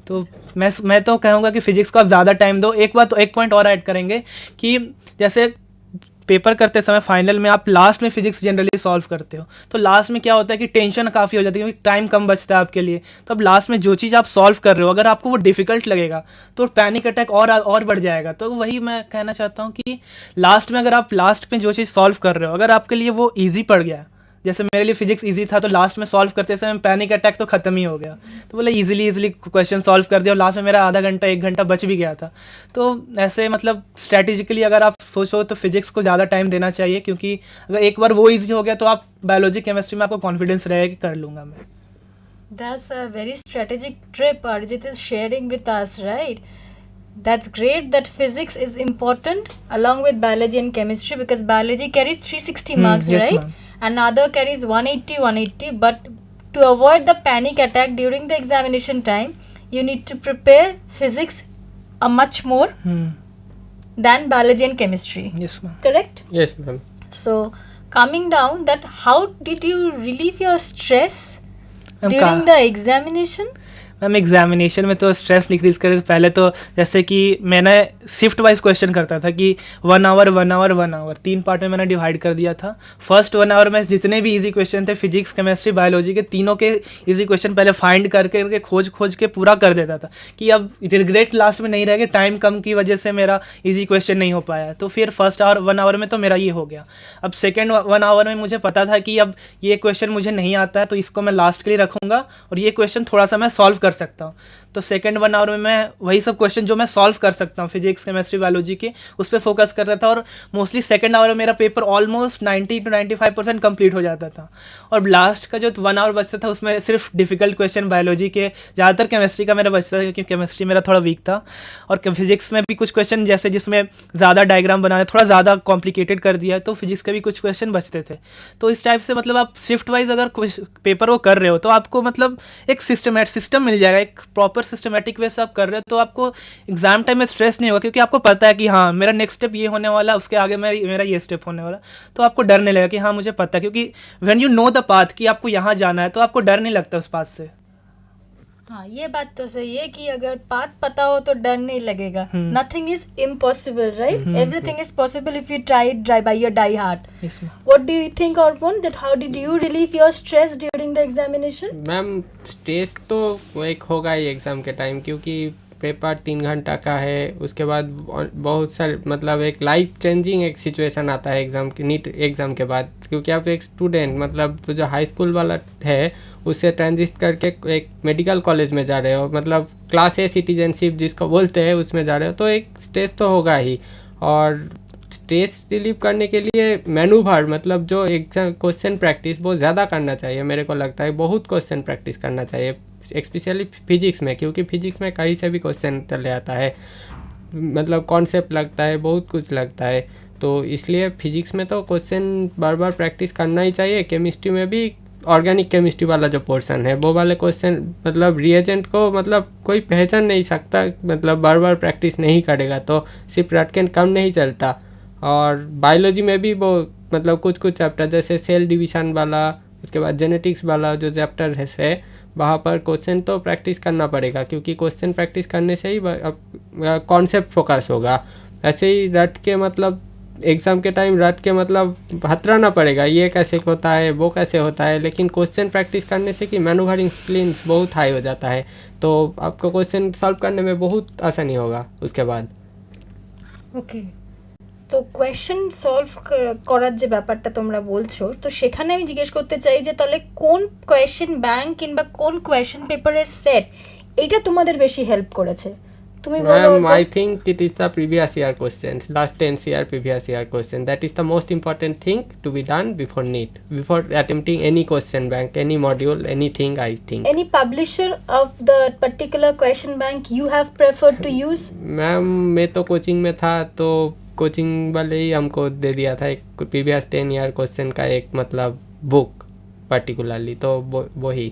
तो मैं तो कहूँगा कि फिजिक्स को आप ज़्यादा टाइम दो। एक बात, एक पॉइंट और ऐड करेंगे कि जैसे पेपर करते समय फाइनल में आप लास्ट में फिजिक्स जनरली सॉल्व करते हो, तो लास्ट में क्या होता है कि टेंशन काफ़ी हो जाती है क्योंकि टाइम कम बचता है आपके लिए। तो अब लास्ट में जो चीज़ आप सॉल्व कर रहे हो अगर आपको वो डिफ़िकल्ट लगेगा तो पैनिक अटैक और बढ़ जाएगा। तो वही मैं कहना चाहता हूँ कि लास्ट में अगर आप लास्ट में जो चीज़ सॉल्व कर रहे हो अगर आपके लिए वो ईजी पड़ गया, जैसे मेरे लिए फिजिक्स इजी था तो लास्ट में सॉल्व करते समय पैनिक अटैक तो ख़त्म ही हो गया। तो बोले इजीली क्वेश्चन सॉल्व कर दिया और लास्ट में मेरा आधा घंटा 1 घंटा बच भी गया था। तो ऐसे मतलब स्ट्रैटेजिकली अगर आप सोचो तो फिजिक्स को ज़्यादा टाइम देना चाहिए, क्योंकि अगर एक बार वो इजी हो गया तो आप बायोलॉजी केमिस्ट्री में आपको कॉन्फिडेंस रहेगा कि कर लूँगा मैं। That's a very strategic trip Arjit is sharing with us, right? That's great that physics is important along with biology and chemistry, because biology carries 360 marks, yes, right? ma'am. Another carries 180. But to avoid the panic attack during the examination time, you need to prepare physics a much more than biology and chemistry. Yes, ma'am. Correct? Yes, ma'am. So coming down, that how did you relieve your stress during the examination? Ma'am examination में तो stress decrease करे तो पहले तो जैसे कि मैंने shift wise question करता था कि 1 आवर 3 पार्ट में मैंने डिवाइड कर दिया था। फर्स्ट 1 आवर में जितने भी इजी क्वेश्चन थे फिजिक्स केमिस्ट्री बायोलॉजी के तीनों के इजी क्वेश्चन पहले फाइंड करके खोज के पूरा कर देता था कि अब रिग्रेट लास्ट में नहीं रहेगा, टाइम कम की वजह से मेरा इजी क्वेश्चन नहीं हो पाया। तो फिर फर्स्ट 1 आवर में तो मेरा ये हो गया। अब सेकेंड 1 आवर में मुझे पता था कि अब ये क्वेश्चन मुझे नहीं आता है तो इसको मैं लास्ट के लिए रखूँगा और ये क्वेश्चन थोड़ा सा मैं सॉल्व कर सकता हूँ। तो सेकेंड 1 आवर में मैं वही सब क्वेश्चन जो मैं सॉल्व कर सकता हूँ फिजिक्स केमिस्ट्री बायोलॉजी के, उस पर फोकस करता था। और मोस्टली सेकेंड आवर में मेरा पेपर ऑलमोस्ट 90 to 95% कंप्लीट हो जाता था। और लास्ट का जो 1 आवर बचता था उसमें सिर्फ डिफिकल्ट क्वेश्चन बायोलॉजी के, ज़्यादातर केमिस्ट्री का मेरा बचता था क्योंकि केमिस्ट्री मेरा थोड़ा वीक था। और फिजिक्स में भी कुछ क्वेश्चन जैसे जिसमें ज़्यादा डायग्राम बनाने, थोड़ा ज़्यादा कॉम्प्लिकेटेड कर दिया, तो फिजिक्स के भी कुछ क्वेश्चन बचते थे। तो इस टाइप से मतलब आप शिफ्ट वाइज अगर पेपर को कर रहे हो तो आपको मतलब एक सिस्टम मिल जाएगा, एक प्रॉपर सिस्टमेटिक वे से आप कर रहे हो तो आपको एग्जाम टाइम में स्ट्रेस नहीं होगा, क्योंकि आपको पता है कि हाँ मेरा नेक्स्ट स्टेप ये होने वाला, उसके आगे मेरा ये स्टेप होने वाला। तो आपको डर नहीं लगेगा कि हाँ मुझे पता है, क्योंकि when you know the path कि आपको यहाँ जाना है तो आपको डर नहीं लगता उस पाथ से। हाँ, ये बात तो सही है कि अगर पाथ पता हो तो डर नहीं लगेगा। Nothing is impossible, right? Everything is possible if you try it by your die heart. What do you think Arpan, that how did you relieve your stress during the examination? Ma'am stress तो एक होगा ही exam के time, क्योंकि paper 3 घंटा का है, उसके बाद बहुत सारे मतलब एक लाइफ चेंजिंग एक सिचुएशन आता है एग्ज़ाम की, नीट एग्ज़ाम के बाद, क्योंकि आप एक स्टूडेंट मतलब तो जो हाई स्कूल वाला है उससे ट्रांजिट करके एक मेडिकल कॉलेज में जा रहे हो, मतलब क्लास ए सिटीजनशिप जिसको बोलते हैं उसमें जा रहे हो, तो एक स्ट्रेस तो होगा ही। और स्ट्रेस रिलीव करने के लिए मैनूवर मतलब जो एग्जाम क्वेश्चन प्रैक्टिस बहुत ज़्यादा करना चाहिए, मेरे को लगता है बहुत क्वेश्चन प्रैक्टिस करना चाहिए, स्पेशली फिजिक्स में, क्योंकि फिजिक्स में कहीं से भी क्वेश्चन चले आता है, मतलब कॉन्सेप्ट लगता है, बहुत कुछ लगता है, तो इसलिए फिजिक्स में तो क्वेश्चन बार बार प्रैक्टिस करना ही चाहिए। केमिस्ट्री में भी ऑर्गेनिक केमिस्ट्री वाला जो पोर्शन है वो वाले क्वेश्चन मतलब रिएजेंट को मतलब कोई पहचान नहीं सकता, मतलब बार बार प्रैक्टिस नहीं करेगा तो सिर्फ रट के कम नहीं चलता। और बायोलॉजी में भी वो मतलब कुछ कुछ चैप्टर जैसे सेल डिवीज़न वाला, उसके बाद जेनेटिक्स वाला जो चैप्टर है वहाँ पर क्वेश्चन तो प्रैक्टिस करना पड़ेगा, क्योंकि क्वेश्चन प्रैक्टिस करने से ही कॉन्सेप्ट फोकस होगा। ऐसे ही रट के मतलब एग्ज़ाम के टाइम रट के मतलब हतराना पड़ेगा, ये कैसे होता है वो कैसे होता है, लेकिन क्वेश्चन प्रैक्टिस करने से कि मैनूवरिंग स्किल्स बहुत हाई हो जाता है, तो आपको क्वेश्चन सॉल्व करने में बहुत आसानी होगा उसके बाद। ওকে, তো কোয়েশ্চেন সলভ করার যে ব্যাপারটা তোমরা বলছো, তো সেখানে আমি জিজ্ঞেস করতে চাই যে তাহলে কোন কোয়েশ্চেন ব্যাংক কিংবা কোন কোয়েশ্চেন পেপারের সেট এইটা তোমাদের বেশি হেল্প করেছে? তুমি বলো। Ma'am, I think it is the previous year questions, last 10 year previous year question. That is the most important thing to be done before NEET, before attempting any question bank, any module, anything. I think. Any publisher of the particular question bank you have preferred to use? Ma'am मैं तो coaching में था, तो coaching वाले ही हमको दे दिया था एक प्रीवियस 10 ईयर क्वेश्चन का एक मतलब बुक पर्टिकुलरली, तो वो ही।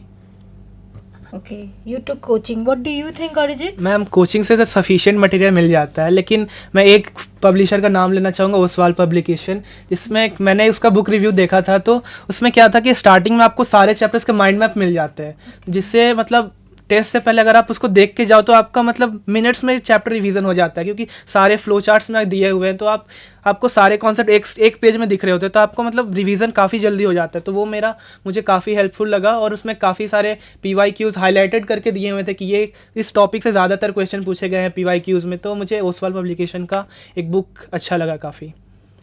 Okay, you took coaching. What do you think Arijit? Ma'am coaching से सफिशिएंट मटेरियल मिल जाता है, लेकिन मैं एक पब्लिशर का नाम लेना चाहूँगा, ओसवाल पब्लिकेशन, जिसमें मैंने उसका बुक रिव्यू देखा था, तो उसमें क्या था कि स्टार्टिंग में आपको सारे चैप्टर्स का माइंड मैप मिल जाते हैं, जिससे मतलब टेस्ट से पहले अगर आप उसको देख के जाओ तो आपका मतलब मिनट्स में चैप्टर रिवीजन हो जाता है, क्योंकि सारे फ्लो चार्ट्स में दिए हुए हैं, तो आपको सारे कॉन्सेप्ट एक पेज में दिख रहे होते हैं, तो आपको मतलब रिवीजन काफ़ी जल्दी हो जाता है। तो वो मुझे काफ़ी हेल्पफुल लगा, और उसमें काफ़ी सारे PYQs हाईलाइटेड करके दिए हुए थे कि ये इस टॉपिक से ज़्यादातर क्वेश्चन पूछे गए हैं PYQs में, तो मुझे ओसवाल पब्लिकेशन का एक बुक अच्छा लगा काफ़ी।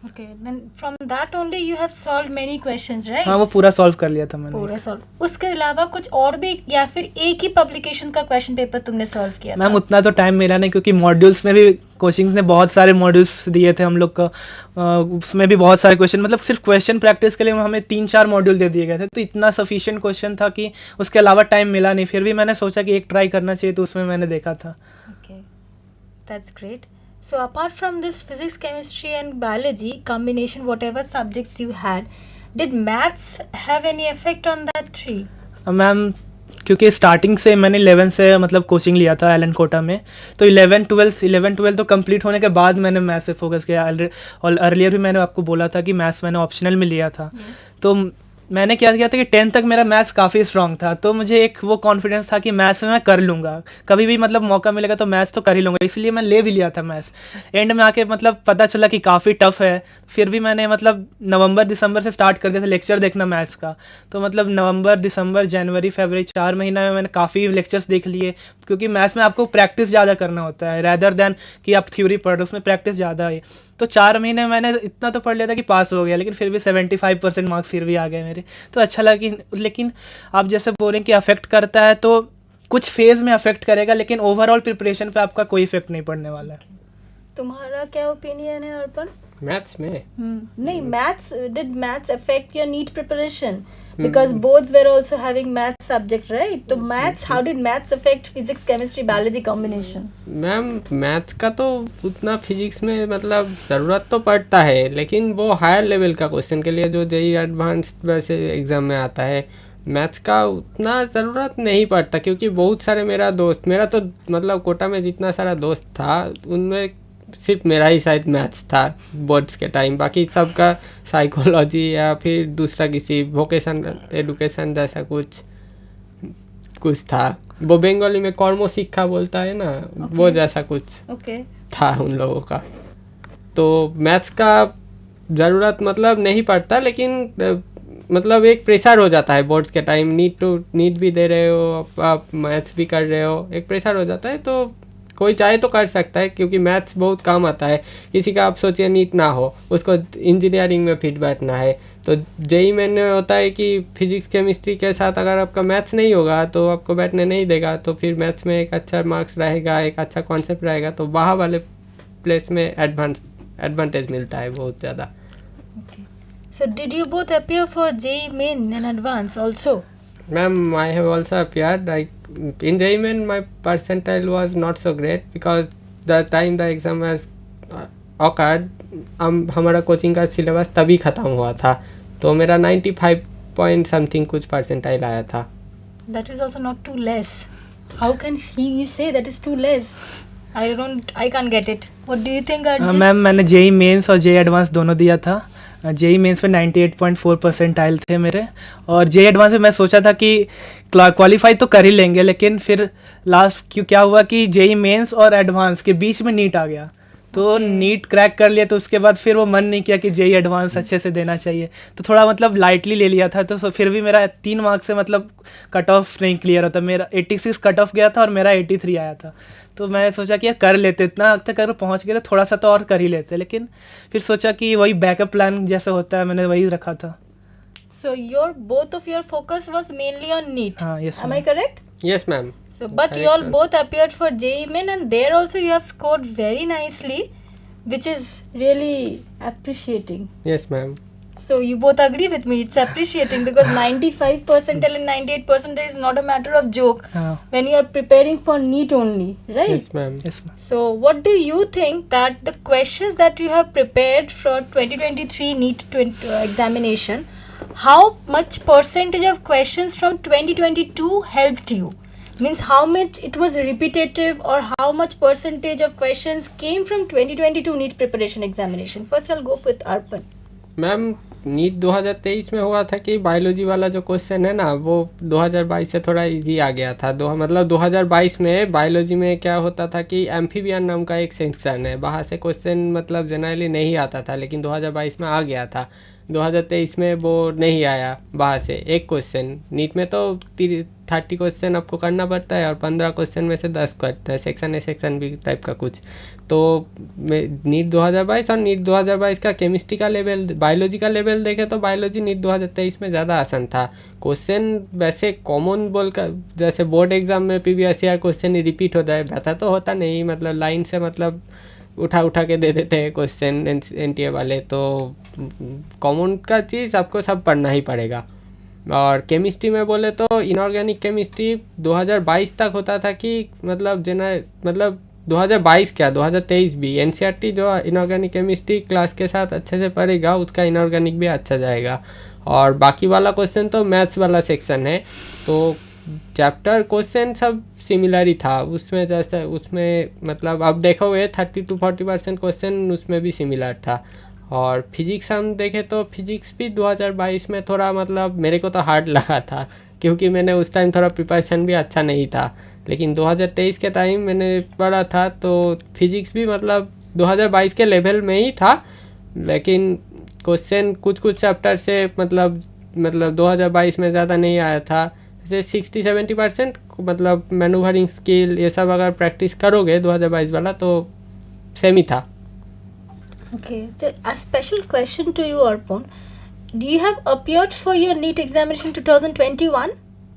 Okay, then from that only you have solved many questions, right? हाँ, वो पूरा सॉल्व कर लिया था मैंने। पूरा सॉल्व। उसके अलावा कुछ और भी, या फिर एक ही पब्लिकेशन का क्वेश्चन पेपर तुमने सॉल्व किया था? मैम उतना तो टाइम मिला नहीं, क्योंकि मॉड्यूल्स में भी कोचिंग्स ने बहुत सारे मॉड्यूल्स दिए थे हम लोग का, उसमें भी बहुत सारे क्वेश्चन, मतलब सिर्फ क्वेश्चन प्रैक्टिस के लिए हमें 3-4 मॉड्यूल दे दिए गए थे, तो इतना सफिशिएंट क्वेश्चन था कि उसके अलावा टाइम मिला नहीं। फिर भी मैंने सोचा कि एक ट्राई करना चाहिए, तो उसमें मैंने देखा था। Okay, that's great. So apart from this physics, chemistry and biology combination, whatever subjects you had, did maths have any effect on that three? Ma'am क्योंकि स्टार्टिंग से मैंने 11 से मतलब कोचिंग लिया था एलन कोटा में, तो 11-12 तो कंप्लीट होने के बाद मैंने मैथ्स से फोकस किया। और अर्लियर भी मैंने आपको बोला था कि मैथ्स मैंने ऑप्शनल में लिया था। तो मैंने क्या किया था कि 10th तक मेरा मैथ्स काफ़ी स्ट्रांग था, तो मुझे एक वो कॉन्फिडेंस था कि मैथ्स में मैं कर लूँगा, कभी भी मतलब मौका मिलेगा तो मैथ्स तो कर ही लूँगा, इसलिए मैं ले भी लिया था मैथ्स। एंड में आके मतलब पता चला कि काफ़ी टफ है, फिर भी मैंने मतलब नवंबर-दिसंबर से स्टार्ट कर दिया था लेक्चर देखना मैथ्स का। तो मतलब नवंबर, दिसंबर, जनवरी, फरवरी 4 महीना में मैंने काफ़ी लेक्चर्स देख लिए, क्योंकि मैथ्स में आपको प्रैक्टिस ज़्यादा करना होता है रैदर दैन कि आप थ्योरी पढ़ रहे हो, उसमें प्रैक्टिस ज़्यादा है। तो 4 महीने मैंने इतना तो पढ़ लिया था कि पास हो गया, लेकिन फिर भी 75% मार्क्स फिर भी आ गए मेरे, तो अच्छा लगा कि। लेकिन आप जैसे बोल रहे हैं कि अफेक्ट करता है, तो कुछ फेज में अफेक्ट करेगा, लेकिन ओवरऑल प्रिपरेशन पे आपका कोई इफेक्ट नहीं पड़ने वाला है. तुम्हारा क्या ओपिनियन है अर्पण? मैथ्स में नहीं, maths, did maths affect your NEET preparation? Because boards were also having maths subject, right? तो maths, how did maths affect physics, chemistry, biology combination? Ma'am maths का तो उतना फिजिक्स में मतलब ज़रूरत तो पड़ता है, लेकिन वो हायर लेवल का क्वेश्चन के लिए जो जेई एडवांस्ड वैसे एग्ज़ाम में आता है, मैथ्स का उतना ज़रूरत नहीं पड़ता, क्योंकि बहुत सारे मेरा तो मतलब कोटा में जितना सारा दोस्त था उनमें सिर्फ मेरा ही शायद मैथ्स था बोर्ड्स के टाइम, बाकी सबका साइकोलॉजी या फिर दूसरा किसी वोकेशनल एडुकेशन जैसा कुछ था. वो बंगाली में कर्म शिक्षा बोलता है ना, वो जैसा कुछ था उन लोगों का. तो मैथ्स का ज़रूरत मतलब नहीं पड़ता, लेकिन मतलब एक प्रेशर हो जाता है बोर्ड्स के टाइम. नीट भी दे रहे हो आप मैथ्स भी कर रहे हो, एक प्रेशर हो जाता है. तो कोई चाहे तो कर सकता है, क्योंकि मैथ्स बहुत काम आता है. किसी का आप सोचिए नीट ना हो, उसको इंजीनियरिंग में फिट बैठना है, तो जेई में होता है कि फिजिक्स केमिस्ट्री के साथ अगर आपका मैथ्स नहीं होगा तो आपको बैठने नहीं देगा. तो फिर मैथ्स में एक अच्छा मार्क्स रहेगा, एक अच्छा कॉन्सेप्ट रहेगा, तो वहाँ वाले प्लेस में एडवांटेज मिलता है बहुत ज़्यादा. So did you both appear for JEE Main and Advance also? Ma'am, I have also appeared. In JEE Main, my percentile was not so great because the time the exam has occurred, हमारा coaching का syllabus तभी ख़त्म हुआ था, तो मेरा 95 point something कुछ percentile आया था. That is also not too less. How can he say that is too less? I can't get it. What do you think, Arjit? Ma'am मैंने जेई मेंस और जेई एडवांस दोनों दिया था. JEE mains पे 98.4 percentile थे मेरे, और JEE advance में मैं सोचा था कि क्वालिफाई तो कर ही लेंगे, लेकिन फिर लास्ट क्या हुआ कि जेई मेंस और एडवांस के बीच में नीट आ गया, तो नीट क्रैक कर लिया. तो उसके बाद फिर वो मन नहीं किया कि जेई एडवांस अच्छे से देना चाहिए, तो थोड़ा मतलब लाइटली ले लिया था. तो फिर भी मेरा 3 मार्क्स से मतलब कट ऑफ नहीं क्लियर होता. मेरा 86 कट ऑफ गया था और मेरा 83 आया था. तो मैं सोचा कि यार कर लेते, इतना तक अगर पहुंच गए तो थोड़ा सा तो और कर ही लेते, लेकिन फिर सोचा कि वही बैकअप प्लान जैसा होता है, मैंने वही रखा था. So both of your focus was mainly on NEET. Yes, am I correct? Yes, ma'am. So, but you all both appeared for JEE Main, and there also you have scored very nicely, which is really appreciating. Yes, ma'am. So you both agree with me, it's appreciating, because 95% and 98% is not a matter of joke when you are preparing for NEET only, right? Yes, ma'am. Yes, ma'am. So what do you think that the questions that you have prepared for 2023 NEET examination, how much percentage of questions from 2022 helped you? Means how much it was repetitive, or how much percentage of questions came from 2022 NEET preparation examination? First I'll go with ARPAN. Ma'am NEET 2023 में हुआ था कि biology वाला जो question है ना, वो 2022 से थोड़ा इजी आ गया था. मतलब 2022 में बायोलॉजी में क्या होता था कि एम्फीबियन नाम का एक सेक्शन है, वहाँ से क्वेश्चन मतलब जनरली नहीं आता था, लेकिन 2022 में आ गया था. 2023 में वो नहीं आया वहाँ से एक क्वेश्चन. नीट में तो 30 क्वेश्चन आपको करना पड़ता है, और 15 क्वेश्चन में से 10 करता है, section A section B type का कुछ. तो नीट 2022 और नीट 2022 का केमिस्ट्री का लेवल, बायोलॉजी का लेवल देखे तो बायोलॉजी नीट 2023 में ज़्यादा आसान था. क्वेश्चन वैसे कॉमन बोल कर, जैसे बोर्ड एग्जाम में PBSR क्वेश्चन रिपीट हो जाए वैसा तो होता नहीं, मतलब लाइन से मतलब उठा के दे देते हैं क्वेश्चन NTA वाले. तो कॉमन का चीज़ आपको सब पढ़ना ही पड़ेगा. और केमिस्ट्री में बोले तो इनऑर्गेनिक केमिस्ट्री 2022 तक होता था कि मतलब 2022 क्या 2023 भी NCERT जो इनऑर्गेनिक केमिस्ट्री क्लास के साथ अच्छे से पढ़ेगा, उसका इनऑर्गेनिक भी अच्छा जाएगा. और बाकी वाला क्वेश्चन तो मैथ्स वाला सेक्शन है, तो चैप्टर क्वेश्चन सब सिमिलर ही था उसमें. जैसे उसमें मतलब अब देखोगे 30 to 40% क्वेश्चन उसमें भी सिमिलर था. और फिजिक्स हम देखें तो फिजिक्स भी 2022 में थोड़ा मतलब मेरे को तो हार्ड लगा था, क्योंकि मैंने उस टाइम थोड़ा प्रिपरेशन भी अच्छा नहीं था. लेकिन 2023 के टाइम मैंने पढ़ा था, तो फिजिक्स भी मतलब 2022 के लेवल में ही था, लेकिन क्वेश्चन कुछ चैप्टर से मतलब 2022 में ज़्यादा नहीं आया था. जैसे 60-70% मतलब मैनूवरिंग स्किल ये सब अगर प्रैक्टिस करोगे 2022 वाला तो सेम ही था. Okay, so a special question to you, Arpan. Do you have appeared for your NEET examination 2021?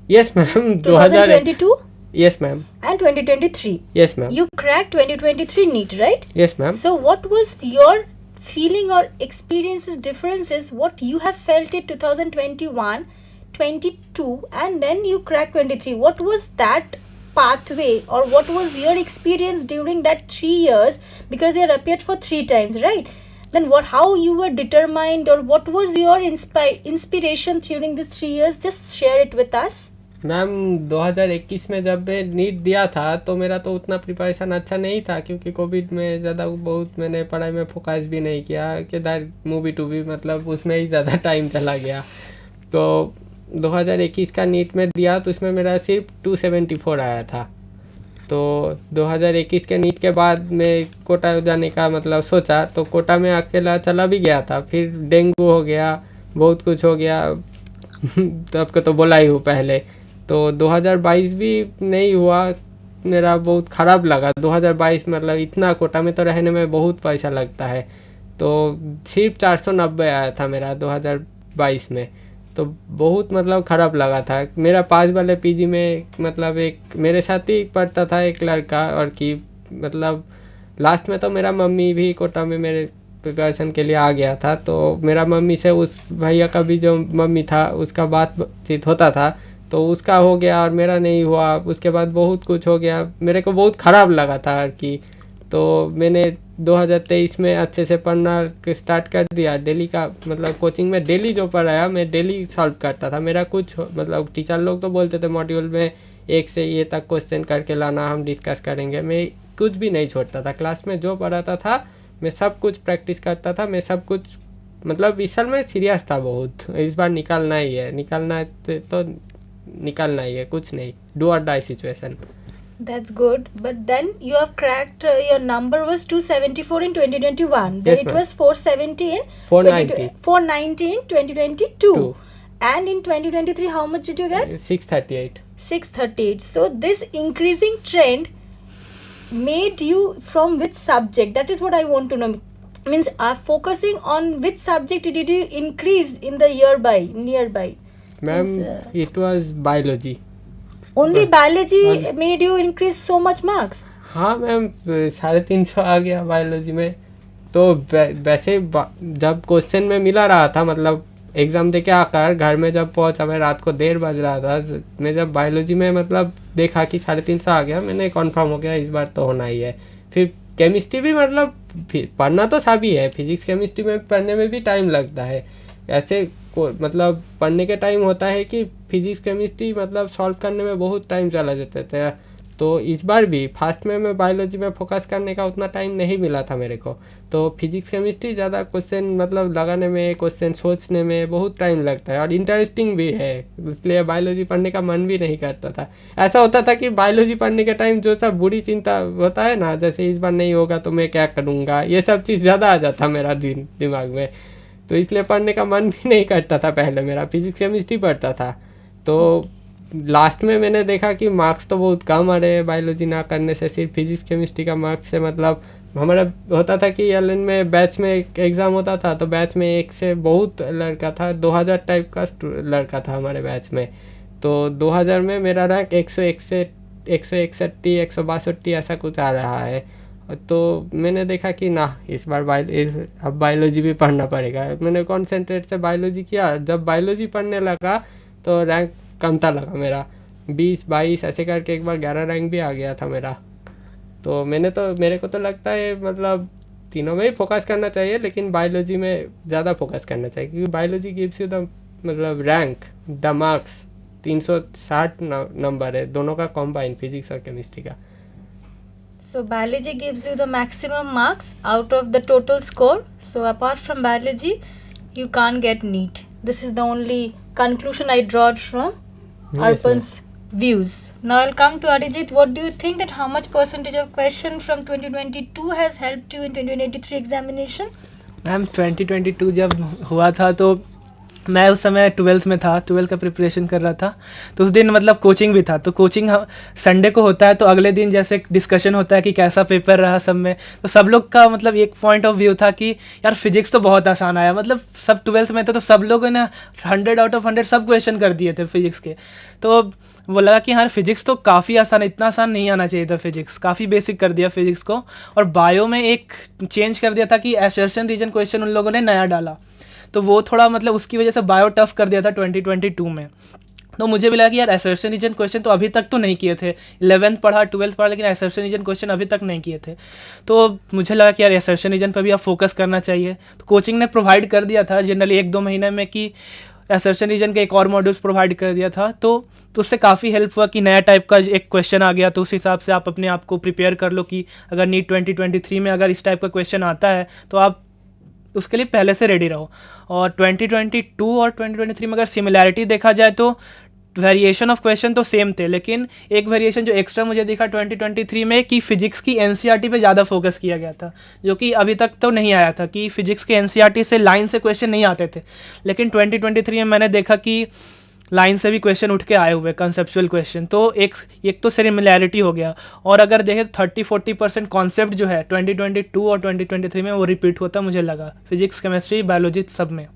Yes, ma'am. 2022? Yes, ma'am. and 2023. Yes, ma'am. You cracked 2023 NEET, right? Yes, ma'am. So what was your feeling or experiences, differences, what you have felt in 2021, 22, and then you cracked 23? What was that pathway, or what was your experience during that 3 years? Because you had appeared for 3 times, right? Then how you were determined, or what was your inspiration during these 3 years? Just share it with us. Ma'am 2021 में जब मैं NEET दिया था तो मेरा तो उतना preparation अच्छा नहीं था, क्योंकि कोविड में ज़्यादा बहुत मैंने पढ़ाई में फोकस भी नहीं किया, किधर मूवी टूवी मतलब उसमें ही ज़्यादा टाइम चला गया। तो 2021 का नीट में दिया तो उसमें मेरा सिर्फ 274 आया था। तो 2021 के नीट के बाद मैं कोटा जाने का मतलब सोचा, तो कोटा में अकेला चला भी गया था, फिर डेंगू हो गया, बहुत कुछ हो गया तो आपको तो बोला ही हूँ पहले। तो 2022 भी नहीं हुआ, मेरा बहुत ख़राब लगा। 2022 मतलब इतना कोटा में तो रहने में बहुत पैसा लगता है, तो सिर्फ 490 आया था मेरा 2022 में, तो बहुत मतलब ख़राब लगा था। मेरा पास वाले पीजी में मतलब एक मेरे साथ ही पढ़ता था एक लड़का, और कि मतलब लास्ट में तो मेरा मम्मी भी कोटा में मेरे प्रिपरेशन के लिए आ गया था, तो मेरा मम्मी से उस भैया का भी जो मम्मी था उसका बातचीत होता था, तो उसका हो गया और मेरा नहीं हुआ। उसके बाद बहुत कुछ हो गया, मेरे को बहुत ख़राब लगा था कि, तो मैंने 2023 में अच्छे से पढ़ना स्टार्ट कर दिया। डेली का मतलब कोचिंग में डेली जो पढ़ाया मैं डेली सॉल्व करता था। मेरा कुछ मतलब टीचर लोग तो बोलते थे मॉड्यूल में 1 से ये तक क्वेश्चन करके लाना, हम डिस्कस करेंगे, मैं कुछ भी नहीं छोड़ता था। क्लास में जो पढ़ाता था मैं सब कुछ प्रैक्टिस करता था, मैं सब कुछ मतलब इस साल में सीरियस था बहुत। इस बार निकालना ही है, निकालना है तो निकालना ही है, कुछ नहीं, डू और die situation. That's good, but then you have cracked. Your number was 274 in 2021. Then Yes, it ma'am. was 470 in 490. 490 in 2022. Two. And in 2023, how much did you get? 638. 638. So this increasing trend made you from which subject? That is what I want to know. Means focusing on which subject did you increase in the nearby? Ma'am, Yes, it was biology. Only biology made you increase so much marks. हाँ ma'am, 350 आ गया biology में। तो वैसे जब question में मिला रहा था, मतलब एग्ज़ाम दे के आकर घर में जब पहुंचा, मैं रात को 1:30 बज रहा था, मैं जब बायोलॉजी में मतलब देखा कि 350 आ गया, मैंने कन्फर्म हो गया इस बार तो होना ही है। फिर केमिस्ट्री भी मतलब पढ़ना तो सभी है, फिजिक्स केमिस्ट्री में पढ़ने में भी टाइम लगता है। ऐसे मतलब पढ़ने के टाइम होता है कि फिजिक्स केमिस्ट्री मतलब सॉल्व करने में बहुत टाइम चला जाता था। तो इस बार भी फर्स्ट में मैं बायोलॉजी में फोकस करने का उतना टाइम नहीं मिला था मेरे को, तो फिजिक्स केमिस्ट्री ज़्यादा क्वेश्चन मतलब लगाने में, क्वेश्चन सोचने में बहुत टाइम लगता है और इंटरेस्टिंग भी है, इसलिए बायोलॉजी पढ़ने का मन भी नहीं करता था। ऐसा होता था कि बायोलॉजी पढ़ने के टाइम जो सा बुरी चिंता होता है ना, जैसे इस बार नहीं होगा तो मैं क्या करूँगा, ये सब चीज़ ज़्यादा आ जाता मेरा दिमाग में, तो इसलिए पढ़ने का मन भी नहीं करता था। पहले मेरा फिजिक्स केमिस्ट्री पढ़ता था, तो लास्ट में मैंने देखा कि मार्क्स तो बहुत कम आ रहे हैं बायोलॉजी ना करने से, सिर्फ फिजिक्स केमिस्ट्री का मार्क्स से। मतलब हमारा होता था कि एल में बैच में एक एग्ज़ाम होता था, तो बैच में एक से बहुत लड़का था, 2000 टाइप का लड़का था हमारे बैच में, तो 2000 में मेरा रैंक 161, 161, 162 ऐसा कुछ आ रहा है। तो मैंने देखा कि ना इस बार अब बायोलॉजी भी पढ़ना पड़ेगा। मैंने कॉन्सेंट्रेट से बायोलॉजी किया, जब बायोलॉजी पढ़ने लगा तो रैंक कमता लगा मेरा, 20-22 ऐसे करके एक बार 11 रैंक भी आ गया था मेरा। तो मेरे को तो लगता है मतलब तीनों में ही फोकस करना चाहिए, लेकिन बायोलॉजी में ज़्यादा फोकस करना चाहिए, क्योंकि बायोलॉजी गिव्स यू द मतलब रैंक, द मार्क्स 360 नंबर है दोनों का कॉम्बाइन, फिजिक्स और केमिस्ट्री का। So biology gives you the maximum marks out of the total score. So apart from biology, you can't get NEET. This is the only conclusion I draw from ARPAN's views. Now I'll come to ARJIT. What do you think that how much percentage of question from 2022 has helped you in 2023 examination? Ma'am 2022 जब हुआ था तो मैं उस समय 12th में था, 12th का प्रिपरेशन कर रहा था, तो उस दिन मतलब कोचिंग भी था, तो कोचिंग संडे को होता है, तो अगले दिन जैसे डिस्कशन होता है कि कैसा पेपर रहा सब में, तो सब लोग का मतलब एक पॉइंट ऑफ व्यू था कि यार फिजिक्स तो बहुत आसान आया, मतलब सब 12th में थे तो सब लोगों ने 100 आउट ऑफ 100 सब क्वेश्चन कर दिए थे फिजिक्स के। तो वो लगा कि हाँ फिजिक्स तो काफ़ी आसान है, इतना आसान नहीं आना चाहिए था फिजिक्स, काफ़ी बेसिक कर दिया फिजिक्स को। और बायो में एक चेंज कर दिया था कि एसर्शन रीजन क्वेश्चन उन लोगों ने नया डाला, तो वो थोड़ा मतलब उसकी वजह से बायो टफ कर दिया था 2022 में। तो मुझे भी लगा कि यार एसर्शन रीजन क्वेश्चन तो अभी तक तो नहीं किए थे, 11th पढ़ा 12th पढ़ा, लेकिन एसर्शन रीजन क्वेश्चन अभी तक नहीं किए थे। तो मुझे लगा कि यार एसर्शन रीजन पर भी आप फोकस करना चाहिए। तो कोचिंग ने प्रोवाइड कर दिया था जनरली 1-2 महीने में कि एसर्शन रीजन के एक और मॉड्यूल्स प्रोवाइड कर दिया था, तो उससे काफ़ी हेल्प हुआ कि नया टाइप का एक क्वेश्चन आ गया, तो उस हिसाब से आप अपने आप को प्रिपेयर कर लो कि अगर नीट 2023 में अगर इस टाइप का क्वेश्चन आता है तो आप उसके लिए पहले से रेडी रहो। और 2022 और 2023 में अगर सिमिलैरिटी देखा जाए तो वेरिएशन ऑफ क्वेश्चन तो सेम थे, लेकिन एक वेरिएशन जो एक्स्ट्रा मुझे दिखा 2023 में कि फिजिक्स की एनसीईआरटी पे ज़्यादा फोकस किया गया था, जो कि अभी तक तो नहीं आया था कि फिजिक्स के एनसीईआरटी से लाइन से क्वेश्चन नहीं आते थे, लेकिन 2023 में मैंने देखा कि लाइन से भी क्वेश्चन उठ के आए हुए कंसेप्चुअल क्वेश्चन। तो एक तो सिमिलैरिटी हो गया, और अगर देखें 30-40% कॉन्सेप्ट जो है 2022 और 2023 में वो रिपीट होता मुझे लगा, फिजिक्स केमिस्ट्री बायोलॉजी सब में।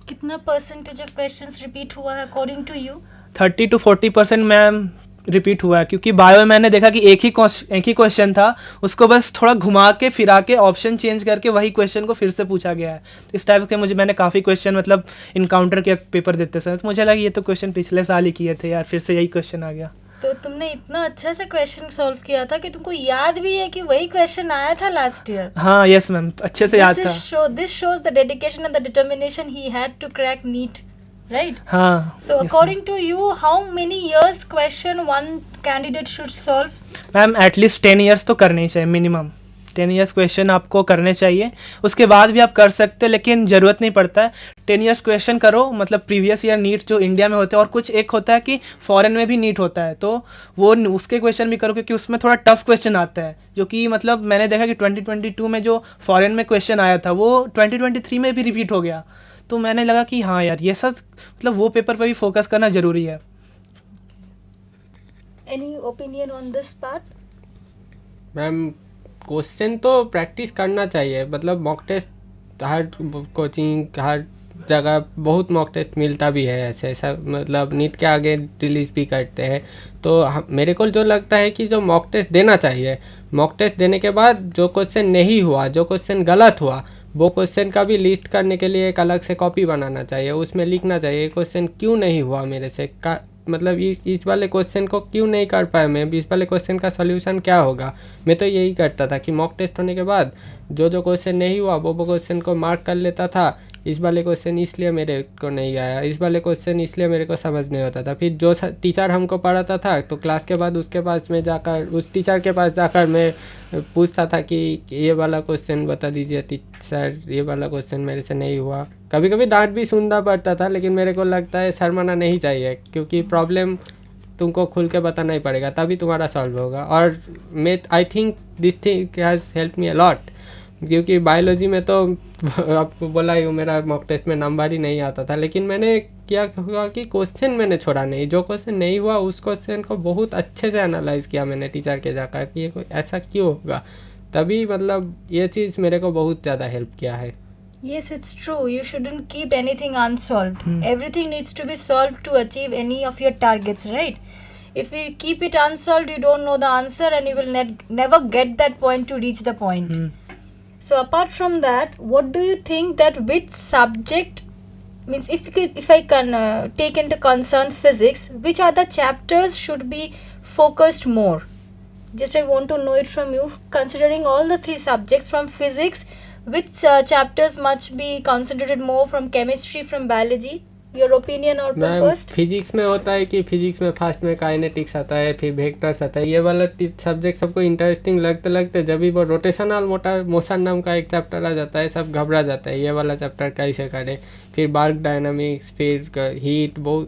कितना परसेंटेज ऑफ क्वेश्चंस रिपीट हुआ है according to you? 30-40% ma'am repeat हुआ है, क्योंकि बायो में मैंने देखा कि एक ही क्वेश्चन था, उसको बस थोड़ा घुमा के फिरा के ऑप्शन चेंज करके वही क्वेश्चन को फिर से पूछा गया है। तो इस टाइप के मैंने काफ़ी क्वेश्चन मतलब इनकाउंटर किया पेपर देते समय, तो मुझे लगा ये तो क्वेश्चन पिछले साल ही किए थे यार, फिर से यही क्वेश्चन आ गया। तो तुमने इतना अच्छा से क्वेश्चन सॉल्व किया था कि तुमको याद भी है कि वही क्वेश्चन आया था लास्ट ईयर? हाँ यस मैम, अच्छे से याद था। This shows the dedication and the determination he had to crack NEET, right? हाँ। So according to you, how many years question one candidate should solve? Ma'am at least 10 years तो करने ही चाहिए minimum, 10 years question आपको करने चाहिए। उसके बाद भी आप कर सकते हैं, लेकिन ज़रूरत नहीं पड़ता है। 10 ईयर्स क्वेश्चन करो, मतलब प्रीवियस ईयर नीट जो इंडिया में होते हैं, और कुछ एक होता है कि फॉरेन में भी नीट होता है, तो वो उसके क्वेश्चन भी करो, क्योंकि उसमें थोड़ा टफ क्वेश्चन आता है, जो कि मतलब मैंने देखा कि 2022 में जो फॉरेन में क्वेश्चन आया था वो 2023 में भी रिपीट हो गया। तो मैंने लगा कि हाँ यार ये सब मतलब वो पेपर पर भी फोकस करना ज़रूरी है। Any opinion on this part? Ma'am question तो प्रैक्टिस करना चाहिए, मतलब मॉक टेस्ट हर कोचिंग हर जगह बहुत मॉक टेस्ट मिलता भी है, ऐसे ऐसा मतलब नीट के आगे रिलीज भी करते हैं। तो मेरे को जो लगता है कि जो मॉक टेस्ट देना चाहिए, मॉक टेस्ट देने के बाद जो क्वेश्चन नहीं हुआ, जो क्वेश्चन गलत हुआ, वो क्वेश्चन का भी लिस्ट करने के लिए एक अलग से कॉपी बनाना चाहिए, उसमें लिखना चाहिए क्वेश्चन क्यों नहीं हुआ मेरे से, का मतलब इस वाले क्वेश्चन को क्यों नहीं कर पाया मैं, इस वाले क्वेश्चन का सॉल्यूशन क्या होगा। मैं तो यही करता था कि मॉक टेस्ट होने के बाद जो क्वेश्चन नहीं हुआ वो क्वेश्चन को मार्क कर लेता था, इस वाले क्वेश्चन इसलिए मेरे को नहीं आया, इस वाले क्वेश्चन इसलिए मेरे को समझ नहीं होता था। फिर जो टीचर हमको पढ़ाता था तो क्लास के बाद उसके पास में जाकर उस टीचर के पास जाकर मैं पूछता था कि ये वाला क्वेश्चन बता दीजिए सर, ये वाला क्वेश्चन मेरे से नहीं हुआ। कभी कभी डांट भी सुनना पड़ता था, लेकिन मेरे को लगता है शर्माना नहीं चाहिए, क्योंकि प्रॉब्लम तुमको खुल के बताना ही पड़ेगा, तभी तुम्हारा सॉल्व होगा। और मैं I think this thing has help me a lot, क्योंकि बायोलॉजी में तो आपको बोला ही मेरा मॉक टेस्ट में नंबर ही नहीं आता था, लेकिन मैंने क्या हुआ कि क्वेश्चन मैंने छोड़ा नहीं, जो क्वेश्चन नहीं हुआ उस क्वेश्चन को बहुत अच्छे से एनालाइज किया मैंने टीचर के जाकर कि ये ऐसा क्यों होगा, तभी मतलब ये चीज़ मेरे को बहुत ज़्यादा हेल्प किया है। Yes, it's true. You shouldn't keep anything unsolved. Everything needs to be solved to achieve any of your targets, right? If you keep it unsolved, you don't know the answer and you will never get that point to reach the point. So apart from that, what do you think that which subject means if I can take into concern physics, which are the chapters should be focused more? Just I want to know it from you. Considering all the three subjects from physics, which chapters must be concentrated more from chemistry, from biology? Your opinion or first? Physics में होता है कि physics में first में kinetics आता है, फिर vectors आता है, ये वाला सब्जेक्ट सबको इंटरेस्टिंग लगते लगते जब भी वो रोटेशनल मोशन नाम का एक चैप्टर आ जाता है, सब घबरा जाता है ये वाला चैप्टर कैसे करें। फिर वर्क डायनामिक्स, फिर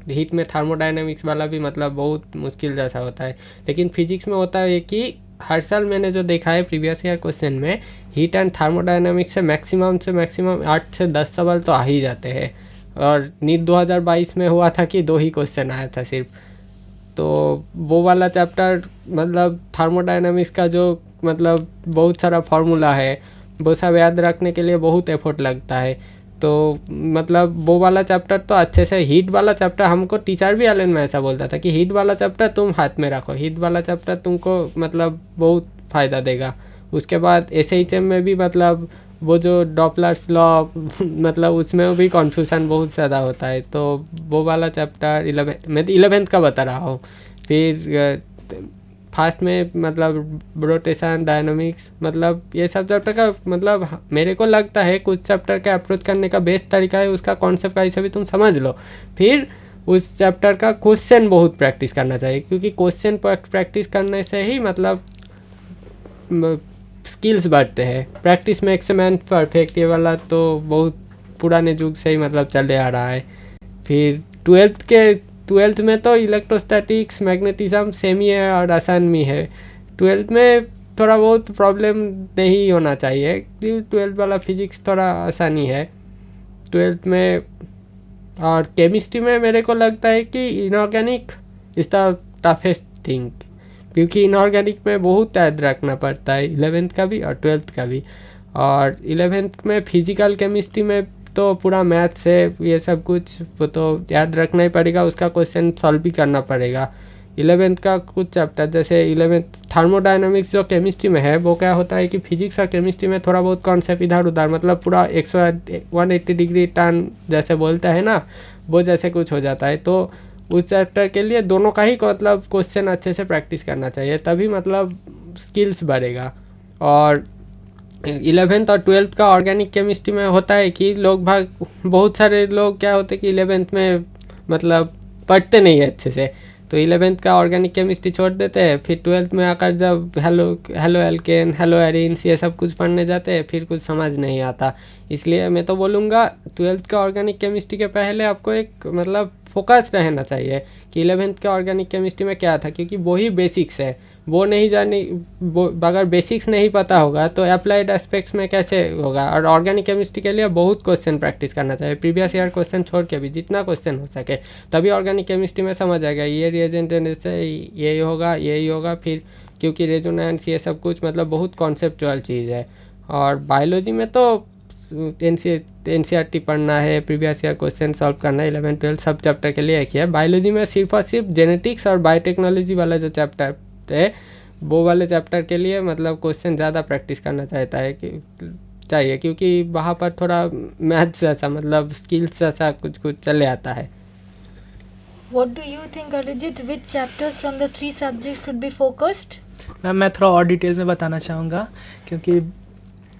हीट में थर्मोडायनामिक्स वाला भी मतलब बहुत मुश्किल जैसा होता है। लेकिन फिजिक्स में होता है कि हर साल मैंने जो देखा है प्रीवियस ईयर क्वेश्चन में, हीट एंड थर्मोडायनामिक्स से मैक्सिमम 8 से 10 सवाल तो आ ही जाते हैं। और नीट 2022 में हुआ था कि 2 ही क्वेश्चन आया था सिर्फ, तो वो वाला चैप्टर मतलब थर्मोडायनामिक्स का जो मतलब बहुत सारा फार्मूला है वो सब याद रखने के लिए बहुत एफर्ट लगता है। तो मतलब वो वाला चैप्टर तो अच्छे से, हीट वाला चैप्टर हमको टीचर भी एलन में ऐसा बोलता था कि हीट वाला चैप्टर तुम हाथ में रखो, हीट वाला चैप्टर तुमको मतलब बहुत फ़ायदा देगा। उसके बाद SHM में भी मतलब वो जो डॉपलर्स लॉ मतलब उसमें भी कन्फ्यूज़न बहुत ज़्यादा होता है, तो वो वाला चैप्टर 11 मैं 11th का बता रहा हूँ। फिर फास्ट में मतलब रोटेशन, डायनामिक्स, मतलब ये सब चैप्टर का मतलब मेरे को लगता है कुछ चैप्टर का अप्रोच करने का बेस्ट तरीका है उसका कॉन्सेप्ट का हिसाब भी तुम समझ लो, फिर उस चैप्टर का क्वेश्चन बहुत प्रैक्टिस करना चाहिए, क्योंकि क्वेश्चन प्रैक्टिस करने से ही मतलब स्किल्स बढ़ते हैं। प्रैक्टिस मेक्स मैन परफेक्ट, ये वाला तो बहुत पुराने युग से ही मतलब चले आ रहा है। फिर 12th में तो इलेक्ट्रोस्टैटिक्स, मैग्नेटिज्म सेम ही है और आसान भी है। 12th में थोड़ा बहुत प्रॉब्लम नहीं होना चाहिए, 12th वाला फिजिक्स थोड़ा आसानी है 12th में। और केमिस्ट्री में मेरे को लगता है कि inorganic is the toughest thing, क्योंकि इनऑर्गेनिक में बहुत याद रखना पड़ता है 11th का भी और 12th का भी। और 11th में फिजिकल केमिस्ट्री में तो पूरा मैथ्स है, ये सब कुछ वो तो याद रखना ही पड़ेगा, उसका क्वेश्चन सॉल्व भी करना पड़ेगा। 11th का कुछ चैप्टर जैसे 11th थर्मोडायनामिक्स जो केमिस्ट्री में है, वो क्या होता है कि फिजिक्स और केमिस्ट्री में थोड़ा बहुत कॉन्सेप्ट इधर उधर मतलब पूरा 180 डिग्री टर्न जैसे बोलता है ना, वो जैसे कुछ हो जाता है। तो उस चैप्टर के लिए दोनों का ही मतलब क्वेश्चन अच्छे से प्रैक्टिस करना चाहिए, तभी मतलब स्किल्स बढ़ेगा। और 11th और 12th का ऑर्गेनिक केमिस्ट्री में होता है कि बहुत सारे लोग क्या होते हैं कि 11th में मतलब पढ़ते नहीं है अच्छे से, तो 11th का ऑर्गेनिक केमिस्ट्री छोड़ देते हैं, फिर 12th में आकर जब हेलो एल्केन, हेलो एरिन्स ये सब कुछ पढ़ने जाते हैं, फिर कुछ समझ नहीं आता। इसलिए मैं तो बोलूँगा 12th का ऑर्गेनिक केमिस्ट्री के पहले आपको एक मतलब फोकस रहना चाहिए कि 11th का ऑर्गेनिक केमिस्ट्री में क्या था, क्योंकि वही बेसिक्स है। वो नहीं जानी, वो अगर बेसिक्स नहीं पता होगा तो अप्लाइड एस्पेक्ट्स में कैसे होगा। और ऑर्गेनिक केमिस्ट्री के लिए बहुत क्वेश्चन प्रैक्टिस करना चाहिए, प्रीवियस ईयर क्वेश्चन छोड़ के भी जितना क्वेश्चन हो सके, तभी ऑर्गेनिक केमिस्ट्री में समझ आएगा ये रिएजेंट से यही होगा यही होगा। फिर क्योंकि रेजोनेंस ये सब कुछ मतलब बहुत कॉन्सेप्चुअल चीज़ है। और बायोलॉजी में तो NCERT पढ़ना है, प्रीवियस ईयर क्वेश्चन सॉल्व करना है, 11th 12th सब चैप्टर के लिए एक ही है। बायोलॉजी में सिर्फ और सिर्फ जेनेटिक्स और बायोटेक्नोलॉजी वाला जो चैप्टर है, वो वाले चैप्टर के लिए मतलब क्वेश्चन ज़्यादा प्रैक्टिस करना चाहिए, क्योंकि वहाँ पर थोड़ा मैथ्स जैसा मतलब स्किल्स जैसा कुछ चले आता है। What do you think, Arijit? Which chapters from the 3 subjects should be focused? Ma'am मैं थोड़ा और डिटेल्स में बताना चाहूँगा, क्योंकि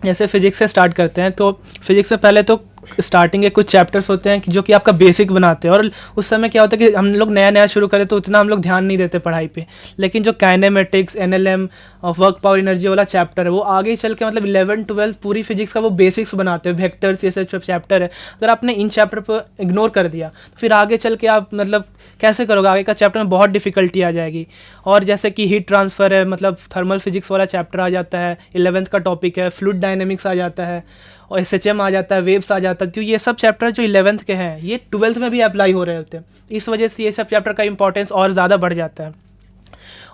जैसे फिजिक्स से स्टार्ट करते हैं तो फिजिक्स से पहले तो स्टार्टिंग के कुछ चैप्टर्स होते हैं जो कि आपका बेसिक बनाते हैं। और उस समय क्या होता है कि हम लोग नया शुरू करें तो उतना हम लोग ध्यान नहीं देते पढ़ाई पे, लेकिन जो काइनेमेटिक्स, NLM और वर्क पावर एनर्जी वाला चैप्टर है वो आगे चल के मतलब 11th 12th पूरी फिजिक्स का वो बेसिक्स बनाते हैं। वेक्टर्स ये सब चैप्टर है, अगर आपने इन चैप्टर पर इग्नोर कर दिया तो फिर आगे चल के आप मतलब कैसे करोगे, आगे का चैप्टर में बहुत डिफिकल्टी आ जाएगी। और जैसे कि हीट ट्रांसफ़र है, मतलब थर्मल फिजिक्स वाला चैप्टर आ जाता है, 11th का टॉपिक है। फ्लूइड डायनेमिक्स आ जाता है और SHM आ जाता है, वेव्स आ जाता है। तो ये सब चैप्टर जो 11th के हैं ये 12th में भी अप्लाई हो रहे होते हैं, इस वजह से ये सब चैप्टर का इंपॉर्टेंस और ज़्यादा बढ़ जाता है।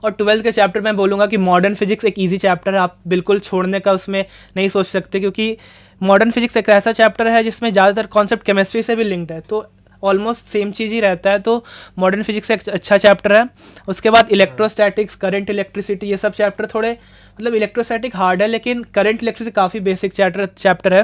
और 12th के चैप्टर में बोलूँगा कि मॉडर्न फिजिक्स एक ईजी चैप्टर है, आप बिल्कुल छोड़ने का उसमें नहीं सोच सकते, क्योंकि मॉडर्न फिजिक्स एक ऐसा चैप्टर है जिसमें ज़्यादातर कॉन्सेप्ट केमिस्ट्री से भी लिंक्ड है, तो ऑलमोस्ट सेम चीज़ ही रहता है। तो मॉडर्न फिजिक्स एक अच्छा चैप्टर है। उसके बाद इलेक्ट्रोस्टैटिक्स, करंट इलेक्ट्रिसिटी, ये सब चैप्टर थोड़े मतलब इलेक्ट्रोस्टैटिक हार्ड है, लेकिन करंट इलेक्ट्रिसिटी काफ़ी बेसिक चैप्टर है।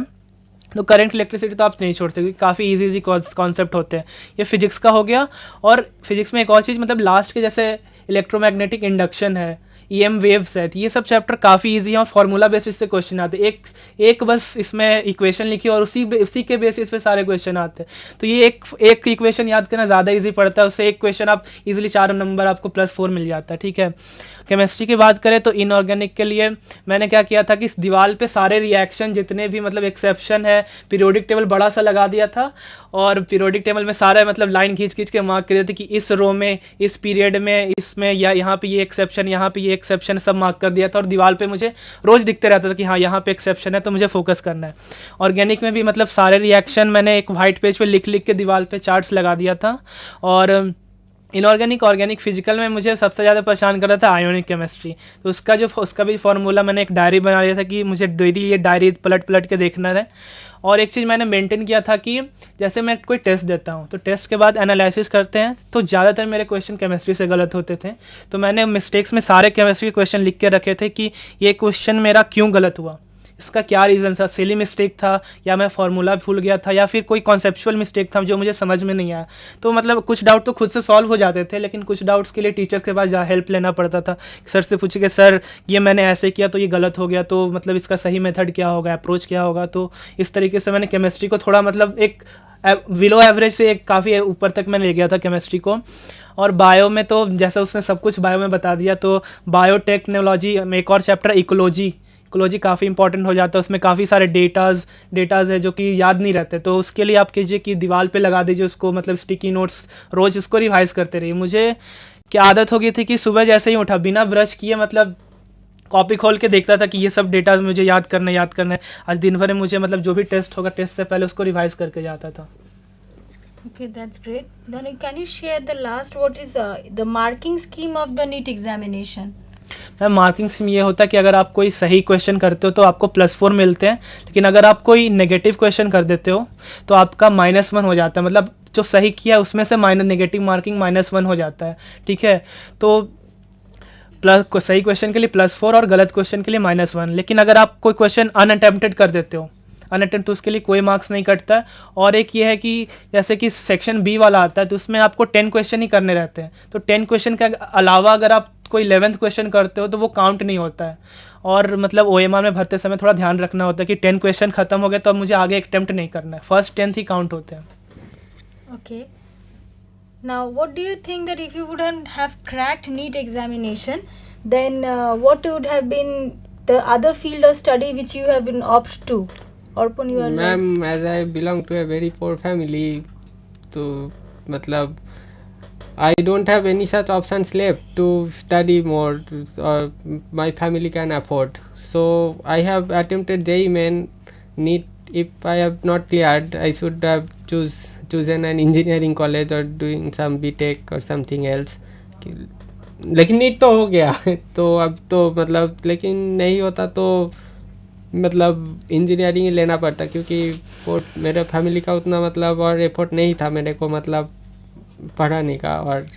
तो करंट इलेक्ट्रिसिटी तो आप नहीं छोड़ सकते, काफ़ी इजी कॉन्सेप्ट होते हैं। ये फिजिक्स का हो गया। और फिजिक्स में एक और चीज़ मतलब लास्ट के जैसे इलेक्ट्रोमैग्नेटिक इंडक्शन है, EM वेव्स है, तो ये सब चैप्टर काफ़ी इजी है और फार्मूला बेसिस से क्वेश्चन आते हैं। एक बस इसमें इक्वेशन लिखी और उसी के बेसिस पे सारे क्वेश्चन आते हैं। तो ये एक इक्वेशन याद करना ज़्यादा इजी पड़ता है, उससे एक क्वेश्चन आप इजीली 4 नंबर आपको +4 मिल जाता है। ठीक है। केमिस्ट्री की बात करें तो इनऑर्गेनिक के लिए मैंने क्या किया था कि इस दीवार पे सारे रिएक्शन जितने भी मतलब एक्सेप्शन है, पीरियोडिक टेबल बड़ा सा लगा दिया था और पीरियोडिक टेबल में सारे मतलब लाइन खींच के मार्क कर दिया था कि इस रो में, इस पीरियड में, इसमें या यहाँ पे ये एक्सेप्शन, यहाँ पे ये एक्सेप्शन, सब मार्क कर दिया था। और दीवार पे मुझे रोज़ दिखते रहता था कि हाँ यहाँ पे एक्सेप्शन है, तो मुझे फोकस करना है। ऑर्गेनिक में भी मतलब सारे रिएक्शन मैंने एक वाइट पेज पे लिख के दीवार पे चार्ट्स लगा दिया था। और इनऑर्गेनिक ऑर्गेनिक फिजिकल में मुझे सबसे ज़्यादा परेशान कर रहा था आयोनिक केमिस्ट्री। तो उसका भी फार्मूला मैंने एक डायरी बना लिया था कि मुझे डेली ये डायरी पलट पलट के देखना है। और एक चीज़ मैंने मेंटेन किया था कि जैसे मैं कोई टेस्ट देता हूँ तो टेस्ट के बाद एनालिसिस करते हैं तो ज़्यादातर मेरे क्वेश्चन केमिस्ट्री से गलत होते थे। तो मैंने मिस्टेक्स में सारे केमिस्ट्री के क्वेश्चन लिख के रखे थे कि ये क्वेश्चन मेरा क्यों गलत हुआ, इसका क्या रीज़न था, सिली मिस्टेक था या मैं फार्मूला भूल गया था या फिर कोई कॉन्सेप्चुअल मिस्टेक था जो मुझे समझ में नहीं आया। तो मतलब कुछ डाउट तो खुद से सॉल्व हो जाते थे, लेकिन कुछ डाउट्स के लिए टीचर के पास जा हेल्प लेना पड़ता था। सर से पूछ के सर ये मैंने ऐसे किया तो ये गलत हो गया, तो मतलब इसका सही मेथड क्या होगा, अप्रोच क्या होगा। तो इस तरीके से मैंने केमिस्ट्री को थोड़ा मतलब एक बिलो एवरेज से एक काफ़ी ऊपर तक मैं ले गया था केमिस्ट्री को। और बायो में तो जैसा उसने सब कुछ बायो में बता दिया, तो बायोटेक्नोलॉजी में एक और चैप्टर इकोलॉजी काफ़ी इंपॉर्टेंट हो जाता है। उसमें काफ़ी सारे डेटाज है जो कि याद नहीं रहते, तो उसके लिए आप कीजिए कि दीवार पे लगा दीजिए उसको, मतलब स्टिकी नोट्स रोज़ उसको रिवाइज़ करते रहिए। मुझे क्या आदत हो गई थी कि सुबह जैसे ही उठा बिना ब्रश किए मतलब कॉपी खोल के देखता था कि ये सब डेटा मुझे याद करना है। आज दिन भर में मुझे मतलब जो भी टेस्ट होगा टेस्ट से पहले उसको रिवाइज़ करके जाता था। Okay, that's great. Then can you share the last, what is the marking scheme of the NEET examination? Ma'am marking में ये होता है कि अगर आप कोई सही क्वेश्चन करते हो तो आपको +4 मिलते हैं, लेकिन अगर आप कोई नेगेटिव क्वेश्चन कर देते हो तो आपका -1 हो जाता है। मतलब जो सही किया है उसमें से नेगेटिव मार्किंग -1 हो जाता है, ठीक है। तो सही क्वेश्चन के लिए +4 और गलत क्वेश्चन के लिए -1। लेकिन अगर आप कोई क्वेश्चन अनअटेम्प्टेड कर देते हो, अनअटेम्प्ट, तो उसके लिए कोई मार्क्स नहीं कटता। और एक ये है कि जैसे कि सेक्शन बी वाला आता है तो उसमें आपको 10 क्वेश्चन ही करने रहते हैं, तो 10 क्वेश्चन के अलावा अगर आप कोई 11th क्वेश्चन करते हो तो वो काउंट नहीं होता है। और मतलब OMR में भरते समय थोड़ा ध्यान रखना होता है कि 10 क्वेश्चन खत्म हो गए तो अब मुझे आगे अटेम्प्ट नहीं करना है, फर्स्ट 10th ही काउंट होते हैं। Okay. Now, what do you think that if you wouldn't have cracked NEET examination, then what would have been the other field of study which you have been opt to? Arpan, you are Ma'am, as I belong to a very poor family, तो मतलब I don't have any such options left to study more, or my family can afford. So I have attempted JEE Main, NEET. If I have not cleared, I should have chosen an engineering college or doing some BTech or something else. लेकिन NEET तो हो गया तो अब तो मतलब, लेकिन नहीं होता तो मतलब इंजीनियरिंग ही लेना पड़ता, क्योंकि मेरे फैमिली का उतना मतलब और एफर्ट नहीं था मेरे को मतलब पढ़ाने का। और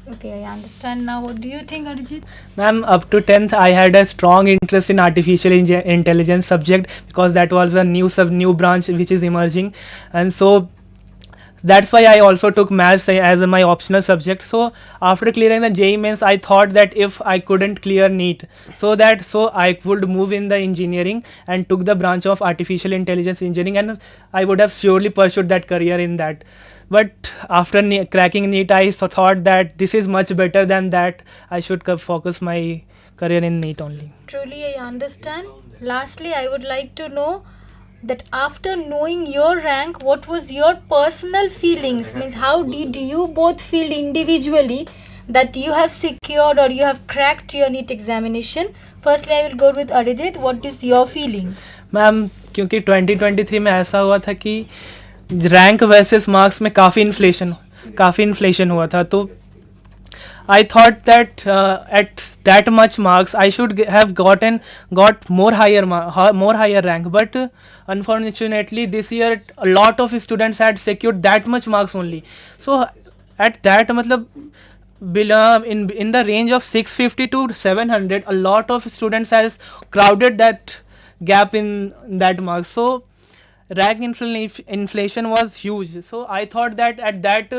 Okay, I understand now. What do you think, Arjit? Ma'am, up to 10th I had a strong interest in artificial intelligence subject because that was a new branch which is emerging, and so that's why I also took maths as my optional subject. So after clearing the JEE mains, I thought that if I couldn't clear NEET, so I would move in the engineering and took the branch of artificial intelligence engineering, and I would have surely pursued that career in that. But after cracking NEET, I thought that this is much better than that. I should focus my career in NEET only. Truly, I understand. Lastly, I would like to know that after knowing your rank, what was your personal feelings? Means, how did you both feel individually that you have secured or you have cracked your NEET examination? Firstly, I will go with Arijit. What is your feeling? Ma'am, क्योंकि 2023 में ऐसा हुआ था कि rank versus marks में काफ़ी inflation हुआ था, तो I thought that at that much marks I should have got more higher rank, but unfortunately this year a lot of students had secured that much marks only. So at that मतलब in the range of 650 to 700, a lot of students has crowded that gap in that marks. So rank inflation was huge. So I thought that at that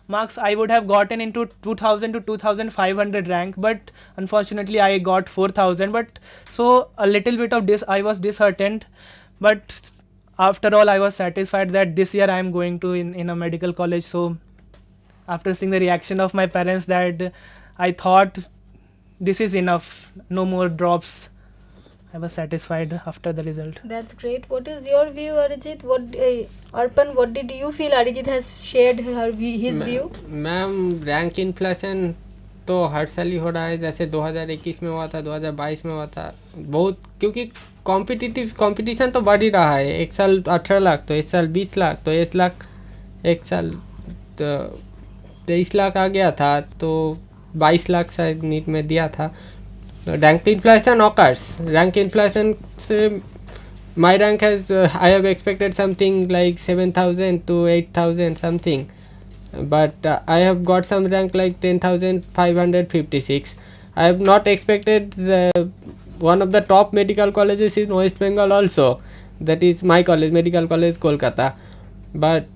marks I would have gotten into 2000 to 2500 rank, but unfortunately I got 4000. But so a little bit of this I was disheartened, but after all I was satisfied that this year I am going to in a medical college. So after seeing the reaction of my parents, that I thought this is enough, no more drops. I was satisfied after the result. That's great. What is your view, Arijit? Arpan, what did you feel? Arijit has shared his view. Ma'am, rank inflation तो हर साल ही हो रहा है, जैसे 2021 में हुआ था, 2022 में हुआ था बहुत, क्योंकि कंपटीशन तो बढ़ ही रहा है। एक साल 18 लाख तो इस साल 20 लाख तो 1 लाख, एक साल तो 23 लाख आ गया था, तो 22 लाख शायद नीट में दिया था. Rank inflation occurs. Rank inflation से my rank has I have expected something like 7,000 to 8,000 something, but I have got some rank like 10,556. I have not expected one of the top medical colleges in West Bengal also, that is my college, Medical College Kolkata. But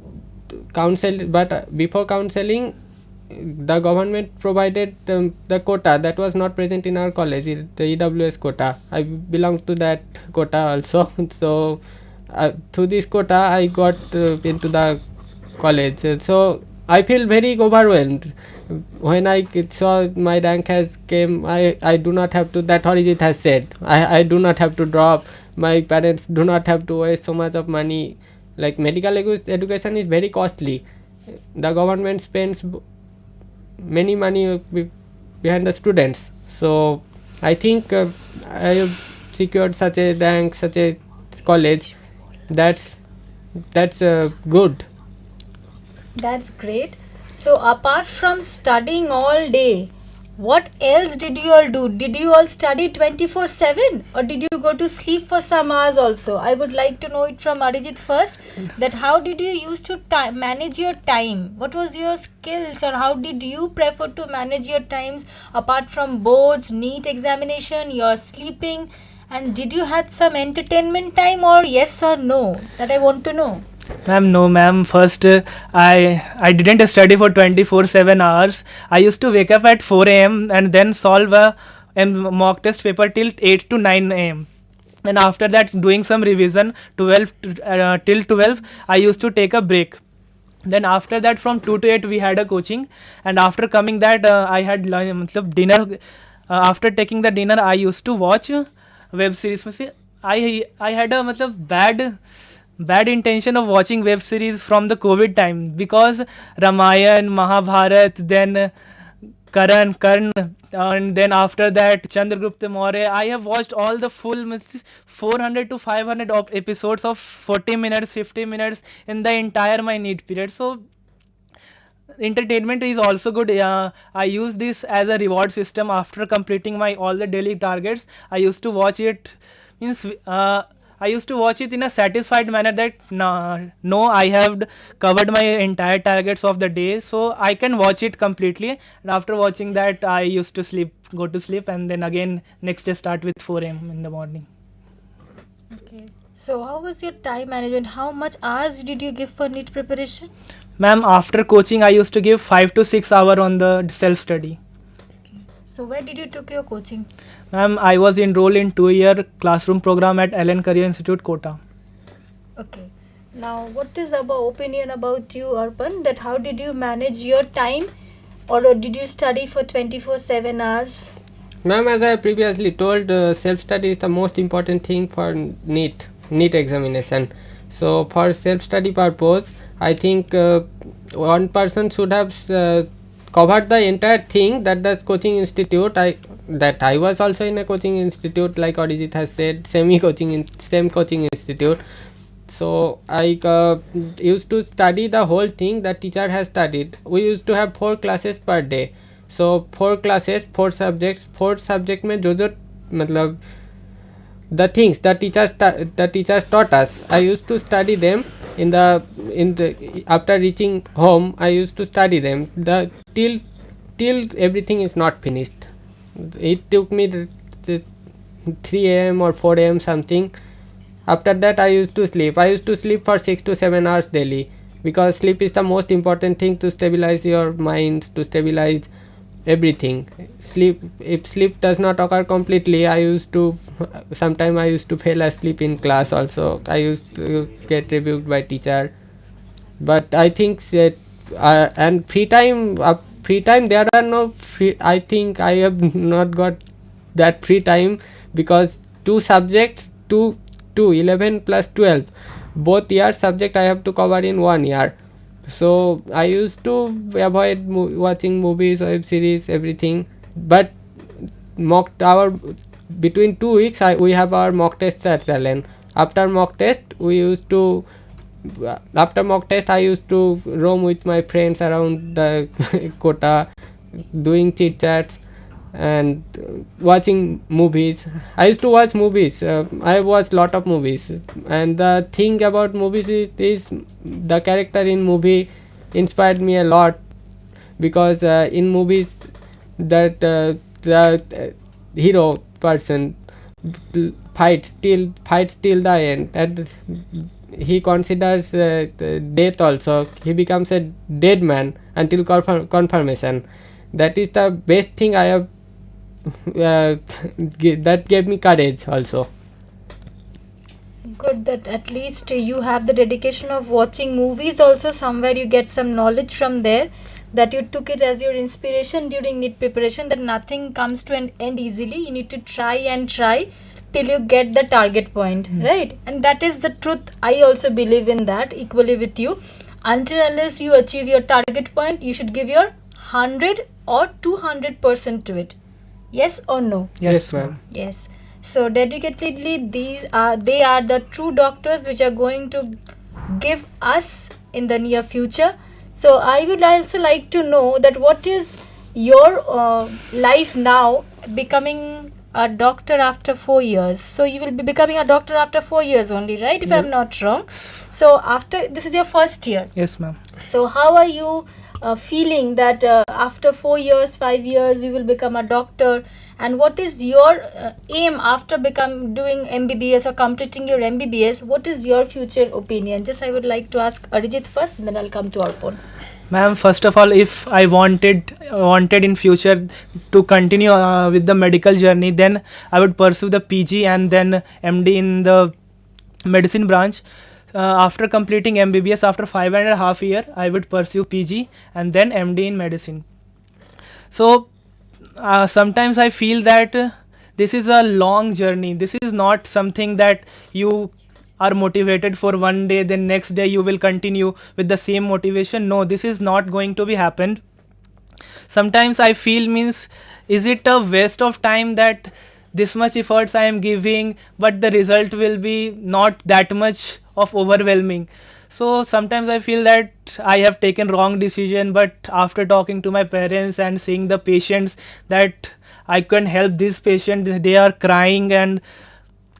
before counseling, the government provided the quota that was not present in our college, the EWS quota. I belong to that quota also. So through this quota I got into the college. So I feel very overwhelmed when I saw my rank has came. I do not have to, that Arijit has said, I do not have to drop. My parents do not have to waste so much of money. Like medical education is very costly. The government spends many money behind the students. So I think I have secured such a rank, such a college. That's good. That's great. So apart from studying all day, what else did you all do? Did you all study 24/7 or did you go to sleep for some hours also? I would like to know it from Arijit first, that how did you used to manage your time? What was your skills, or how did you prefer to manage your times apart from boards, NEET examination, your sleeping, and did you had some entertainment time, or yes or no? That I want to know. Ma'am, no, ma'am. First, I didn't study for 24/7 hours. I used to wake up at 4 a.m. and then solve a mock test paper till 8 to 9 a.m. And after that, doing some revision 12 till 12, I used to take a break. Then after that, from 2 to 8, we had a coaching. And after coming that, I had dinner. After taking the dinner, I used to watch web series. I had a bad intention of watching web series from the COVID time, because Ramayan, Mahabharat, then Karn, and then after that Chandragupta Maurya. I have watched all the full 400 to 500 episodes of 40 minutes, 50 minutes in the entire my NEET period. So entertainment is also good. I use this as a reward system. After completing my all the daily targets, I used to watch it. I used to watch it in a satisfied manner that no, I have covered my entire targets of the day, so I can watch it completely. And after watching that, I used to go to sleep, and then again next day start with 4 a.m. in the morning. Okay. So how was your time management? How much hours did you give for NEET preparation? Ma'am, after coaching, I used to give 5 to 6 hours on the self-study. So where did you took your coaching? Ma'am, I was enrolled in 2-year classroom program at Allen Career Institute, Kota. Okay. Now, what is our opinion about you, ARPAN? That how did you manage your time, or did you study for 24/7 hours? Ma'am, as I previously told, self-study is the most important thing for NEET examination. So for self-study purpose, I think one person should have covered the entire thing that the coaching institute. I was also in a coaching institute, like Arijit has said, same coaching institute. So I used to study the whole thing that teacher has studied. We used to have 4 classes per day. So 4 classes, 4 subjects. 4 subject में जो मतलब the things that teachers taught us, I used to study them in the after reaching home. I used to study them till everything is not finished. It took me 3 a.m. or 4 a.m. something. After that, I used to sleep. I used to sleep for 6 to 7 hours daily, because sleep is the most important thing to stabilize your minds, to stabilize everything. If sleep does not occur completely, sometimes I used to fall asleep in class also. I used to get rebuked by teacher. But I think that and free time there are no free. I think I have not got that free time, because 2 subjects, 11 plus 12, both year subject I have to cover in 1 year. So I used to avoid watching movies, web series, everything. But between 2 weeks we have our mock tests at Allen. After mock test, we used to after mock test I used to roam with my friends around the Kota, doing chit chats and watching movies. I used to watch movies. I watched lot of movies, and the thing about movies is the character in movie inspired me a lot, because in movies that the hero person fights till the end, and he considers the death also. He becomes a dead man until confirmation. That is the best thing I have. That gave me courage also. Good that at least you have the dedication of watching movies also. Somewhere you get some knowledge from there, that you took it as your inspiration during NEET preparation, that nothing comes to an end easily. You need to try and try till you get the target point, right? And that is the truth. I also believe in that equally with you. Until unless you achieve your target point, you should give your 100 or 200% to it. Yes or no? Yes, ma'am. Yes. So dedicatedly, they are the true doctors which are going to give us in the near future. So I would also like to know that what is your life now, becoming a doctor after 4 years. So you will be becoming a doctor after 4 years only, right? If I'm not wrong. So after this is your first year. Yes, ma'am. So how are you feeling that after 4 years, 5 years, you will become a doctor? And what is your aim after doing MBBS or completing your MBBS? What is your future opinion? Just I would like to ask Arjit first, and then I'll come to Arpan. Ma'am, first of all, if I wanted in future to continue with the medical journey, then I would pursue the PG and then MD in the medicine branch. After completing MBBS, after 5.5 years, I would pursue PG and then MD in medicine. So sometimes I feel that this is a long journey. This is not something that you are motivated for one day, then next day you will continue with the same motivation. No, this is not going to be happened. Sometimes I feel, means, is it a waste of time that this much efforts I am giving, but the result will be not that much of overwhelming. So sometimes I feel that I have taken wrong decision, but after talking to my parents and seeing the patients, that I can help this patient, they are crying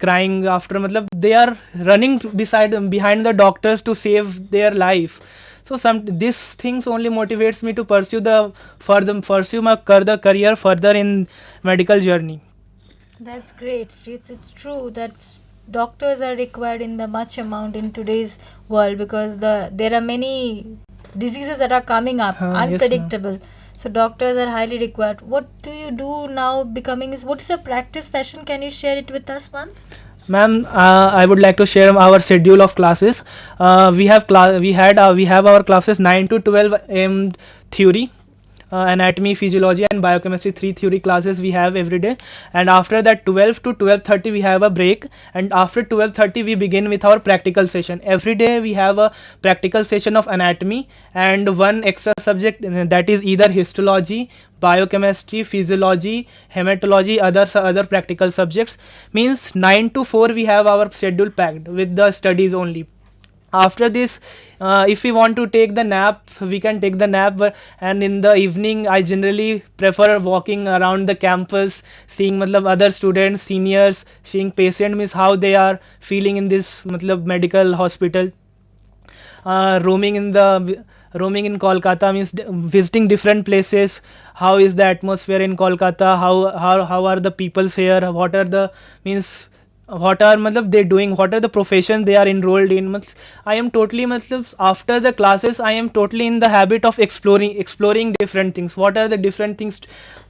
after, matlab, they are running behind the doctors to save their life. So these things only motivates me to pursue my career further in medical journey. That's great. It's true that doctors are required in the much amount in today's world, because there are many diseases that are coming up, unpredictable. Yes, so doctors are highly required. What do you do now what is your practice session? Can you share it with us once? Ma'am, I would like to share our schedule of classes. We have our classes 9 to 12 am theory, anatomy, physiology and biochemistry, 3 theory classes we have every day. And after that 12 to 12:30 we have a break, and after 12:30 we begin with our practical session. Every day we have a practical session of anatomy and one extra subject, that is either histology, biochemistry, physiology, hematology, other practical subjects. Means 9 to 4 we have our schedule packed with the studies only. After this, if we want to take the nap, we can take the nap, and in the evening I generally prefer walking around the campus, seeing other students, seniors, seeing patients, means how they are feeling in this medical hospital. Roaming in Kolkata, means visiting different places. How is the atmosphere in Kolkata? How are the peoples here? What are the they doing? What are the professions they are enrolled in? I am totally after the classes I am totally in the habit of exploring different things. What are the different things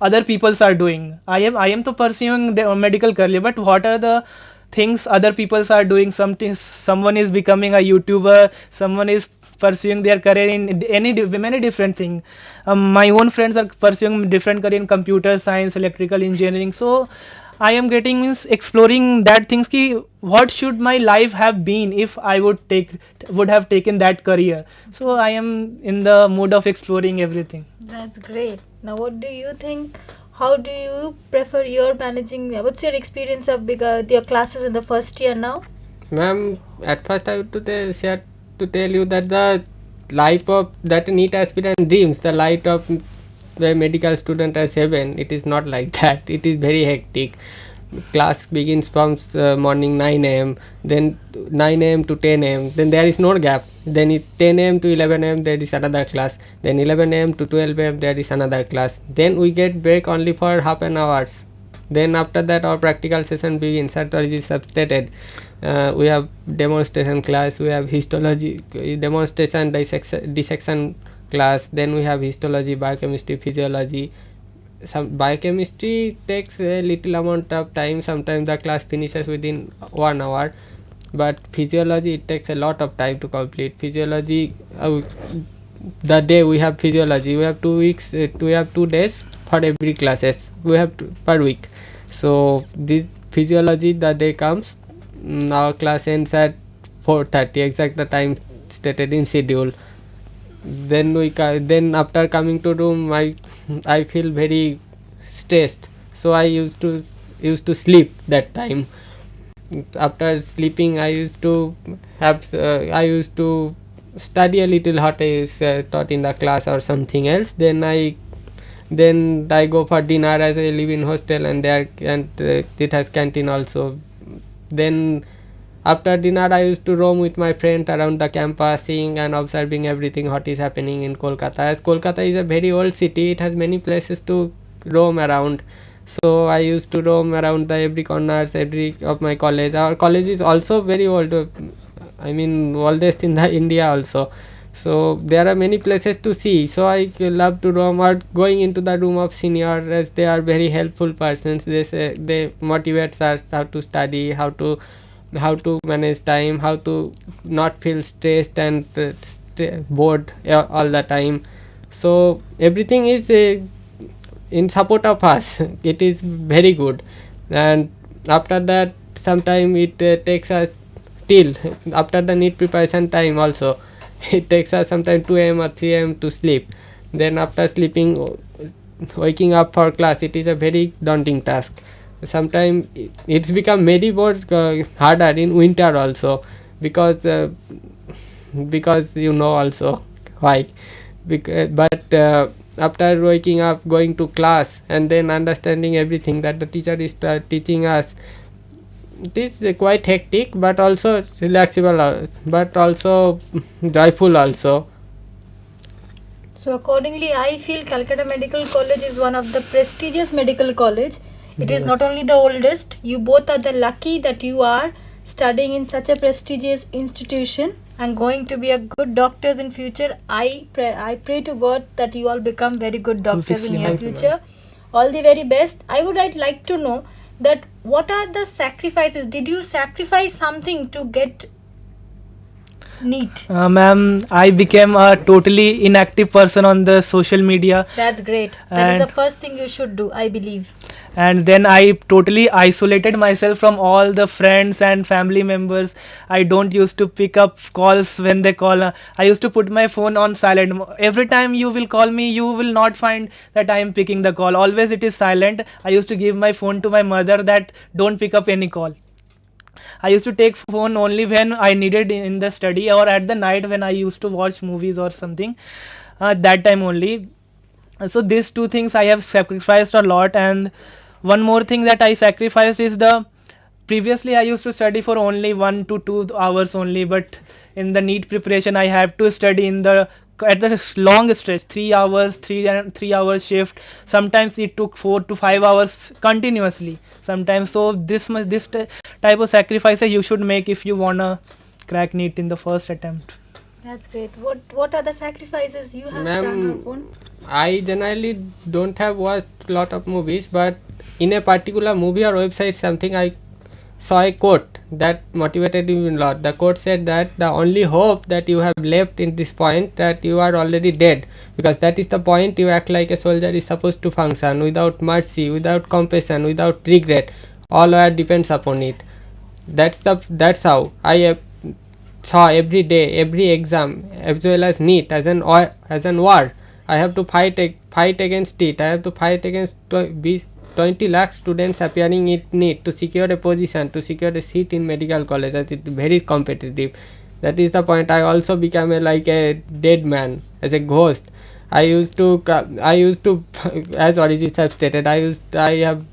other peoples are doing? I am to pursuing the medical career, but what are the things other peoples are doing? Someone is becoming a YouTuber, someone is pursuing their career in many different things. My own friends are pursuing different career in computer science, electrical engineering. So I am exploring that things ki what should my life have been if I would have taken that career. So I am in the mood of exploring everything. That's great. Now what do you think? How do you prefer your managing? What's your experience of your classes in the first year now? Ma'am, at first I would share to tell you that the life of that NEET aspirant dreams, the life of the medical student as heaven, it is not like that. It is very hectic. Class begins from morning 9 a.m., then 9 a.m. to 10 a.m., then there is no gap. Then 10 a.m. to 11 a.m. there is another class, then 11 a.m. to 12 a.m. there is another class, then we get break only for half an hour. Then after that our practical session begins. As already stated, we have demonstration class, we have histology demonstration, dissection class, then we have histology, biochemistry, physiology. Some biochemistry takes a little amount of time, sometimes the class finishes within 1 hour, but physiology it takes a lot of time to complete. Physiology, the day we have physiology, we have 2 weeks, we have 2 days for every classes, we have per week. So this physiology, the day comes, our class ends at 4:30, exact the time stated in schedule. Then then after coming to room, I feel very stressed, so I used to sleep that time. After sleeping, I used to study a little what is taught in the class or something else. Then I go for dinner, as I live in hostel, and it has canteen also. Then after dinner, I used to roam with my friends around the campus, seeing and observing everything what is happening in Kolkata. As Kolkata is a very old city, it has many places to roam around. So I used to roam around the every corners, every of my college. Our college is also very old. I mean, oldest in the India also. So there are many places to see. So I love to roam out, going into the room of senior, as they are very helpful persons. They motivate us how to study, how to manage time, how to not feel stressed and bored all the time. So everything is in support of us. It is very good. And after that, sometime it takes us till after the NEET preparation time also. It takes us sometime 2 a.m. or 3 a.m. to sleep. Then after sleeping, waking up for class, it is a very daunting task. Sometimes it's become very more harder in winter also, because you know also why. But after waking up, going to class, and then understanding everything that the teacher is teaching us, it is quite hectic, but also relaxable, but also joyful also. So accordingly, I feel Calcutta Medical College is one of the prestigious medical college. It is not only the oldest. You both are the lucky that you are studying in such a prestigious institution and going to be a good doctors in future. I pray to God that you all become very good doctors in your future. All the very best. I'd like to know that what are the sacrifices? Did you sacrifice something to get NEET? Ma'am, I became a totally inactive person on the social media. That's great. That is the first thing you should do, I believe. And then I totally isolated myself from all the friends and family members. I don't used to pick up calls when they call. I used to put my phone on silent. Every time you will call me, you will not find that I am picking the call. Always it is silent. I used to give my phone to my mother that don't pick up any call. I used to take phone only when I needed in the study, or at the night when I used to watch movies or something. That time only. So these two things I have sacrificed a lot. And one more thing that I sacrificed is previously I used to study for only 1 to 2 hours only, but in the NEET preparation I have to study at the long stretch, 3 hours, 3 hours shift. Sometimes it took 4 to 5 hours continuously sometimes. So this type of sacrifice you should make if you wanna crack NEET in the first attempt. That's great. What are the sacrifices you have done, Arpan? I generally don't have watched a lot of movies, but in a particular movie or website, something I saw a quote that motivated me a lot. The quote said that the only hope that you have left in this point, that you are already dead, because that is the point you act like a soldier is supposed to function, without mercy, without compassion, without regret. All our depends upon it. That's how I saw every day, every exam, as well as NEET as an war. I have to fight against it. I have to fight against 20 lakh students appearing in NEET to secure a position, to secure a seat in medical college, as it is very competitive. That is the point. I also became like a dead man, as a ghost. I used to as Arijit have stated, I have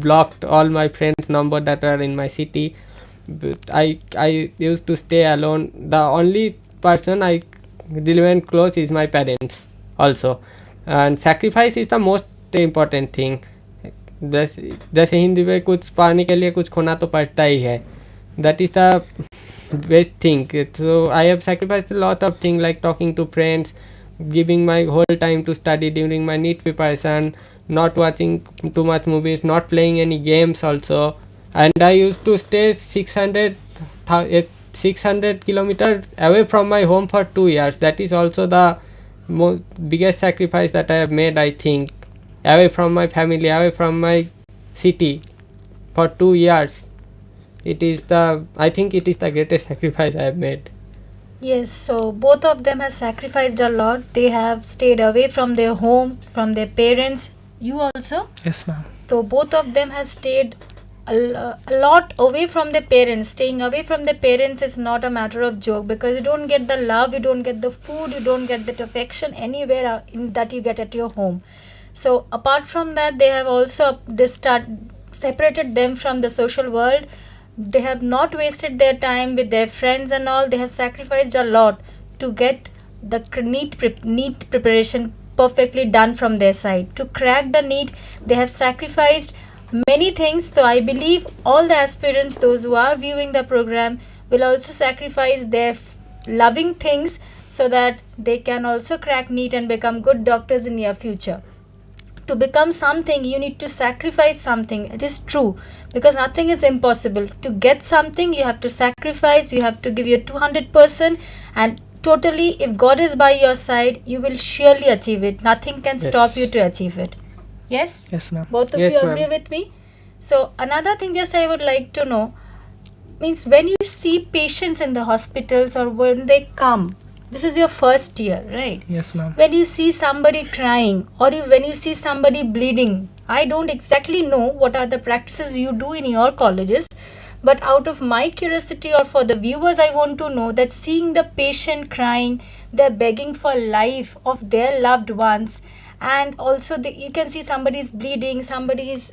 blocked all my friends' number that were in my city. But I used to stay alone. The only person I remain close is my parents also. And sacrifice is the most important thing. जैसे हिंदी में कुछ पाने के लिए कुछ खोना तो पड़ता ही है. That is the best thing. So I have sacrificed a lot of things, like talking to friends, giving my whole time to study during my NEET preparation, not watching too much movies, not playing any games also. And I used to stay 600 kilometers away from my home for 2 years. That is also the biggest sacrifice that I have made, I think. Away from my family, away from my city for 2 years. I think it is the greatest sacrifice I have made. Yes, so both of them have sacrificed a lot. They have stayed away from their home, from their parents. You also? Yes, ma'am. So both of them have stayed a lot away from their parents. Staying away from their parents is not a matter of joke, because you don't get the love, you don't get the food, you don't get that affection anywhere that you get at your home. So apart from that, they have also separated them from the social world. They have not wasted their time with their friends and all. They have sacrificed a lot to get the NEET preparation perfectly done from their side. To crack the NEET, they have sacrificed many things. So I believe all the aspirants, those who are viewing the program, will also sacrifice their loving things so that they can also crack NEET and become good doctors in near future. To become something, you need to sacrifice something. It is true, because nothing is impossible. To get something, you have to sacrifice, you have to give your 200%, and totally, if God is by your side, you will surely achieve it. Nothing can stop you to achieve it. Yes? Yes, ma'am. Both of Yes, you ma'am. agree with me? So another thing just I would like to know, means when you see patients in the hospitals or when they come, this is your first year, right? Yes, ma'am. When you see somebody crying or when you see somebody bleeding, I don't exactly know what are the practices you do in your colleges, but out of my curiosity or for the viewers, I want to know that seeing the patient crying, they're begging for life of their loved ones, and also you can see somebody is bleeding, somebody is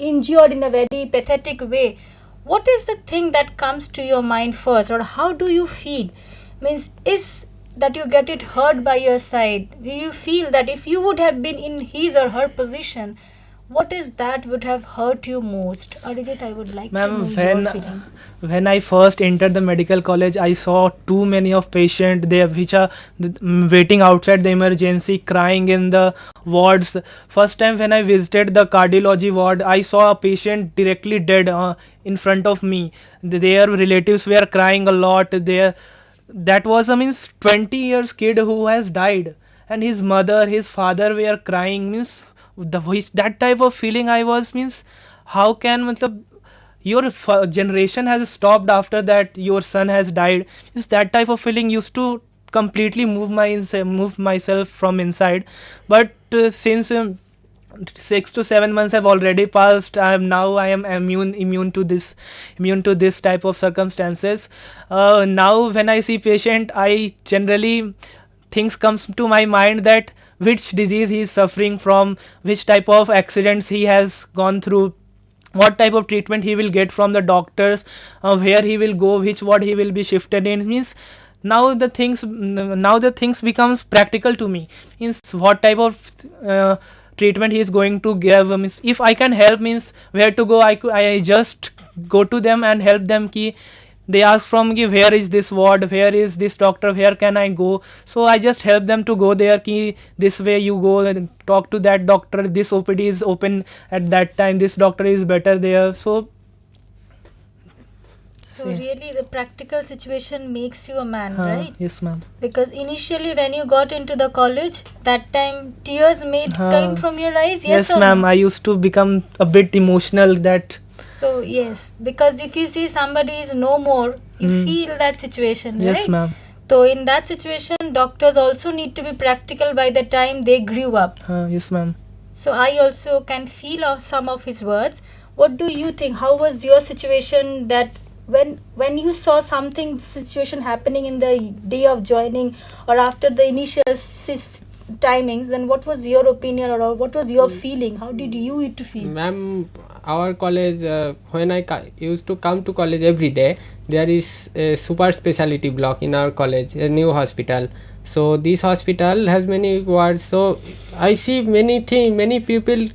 injured in a very pathetic way. What is the thing that comes to your mind first, or how do you feel? Means, is that you get it hurt by your side? Do you feel that if you would have been in his or her position, what is that would have hurt you most? Arijit, I would like to know Ma'am, your feeling. when I first entered the medical college, I saw too many of patients there which are waiting outside the emergency, crying in the wards. First time when I visited the cardiology ward, I saw a patient directly dead in front of me. Their relatives were crying a lot. That was a 20 years kid who has died, and his mother, his father were crying. That type of feeling I was, how can your generation has stopped after that your son has died. That type of feeling used to completely move myself from inside. But since 6 to 7 months have already passed, I am immune to this type of circumstances. Now when I see patient, I generally things comes to my mind that which disease he is suffering from, which type of accidents he has gone through, what type of treatment he will get from the doctors, where he will go, which ward he will be shifted in. Now the things becomes practical to me. What type of treatment he is going to give. If I can help, where to go, I just go to them and help them. They ask from where is this ward, where is this doctor, where can I go. So I just help them to go there. This way you go and talk to that doctor, this OPD is open at that time, this doctor is better there. So Really the practical situation makes you a man, right? Yes, ma'am. Because initially when you got into the college, that time tears came from your eyes. Yes, or ma'am. no? I used to become a bit emotional that. So yes, because if you see somebody is no more, you feel that situation, right? Yes, ma'am. So in that situation, doctors also need to be practical by the time they grew up. Yes, ma'am. So I also can feel some of his words. What do you think? How was your situation that when you saw something situation happening in the day of joining or after the initial timings, then what was your opinion or what was your feeling? How did you it to feel? Ma'am, our college, when I used to come to college every day, there is a super specialty block in our college, a new hospital. So this hospital has many wards. So I see many things, many people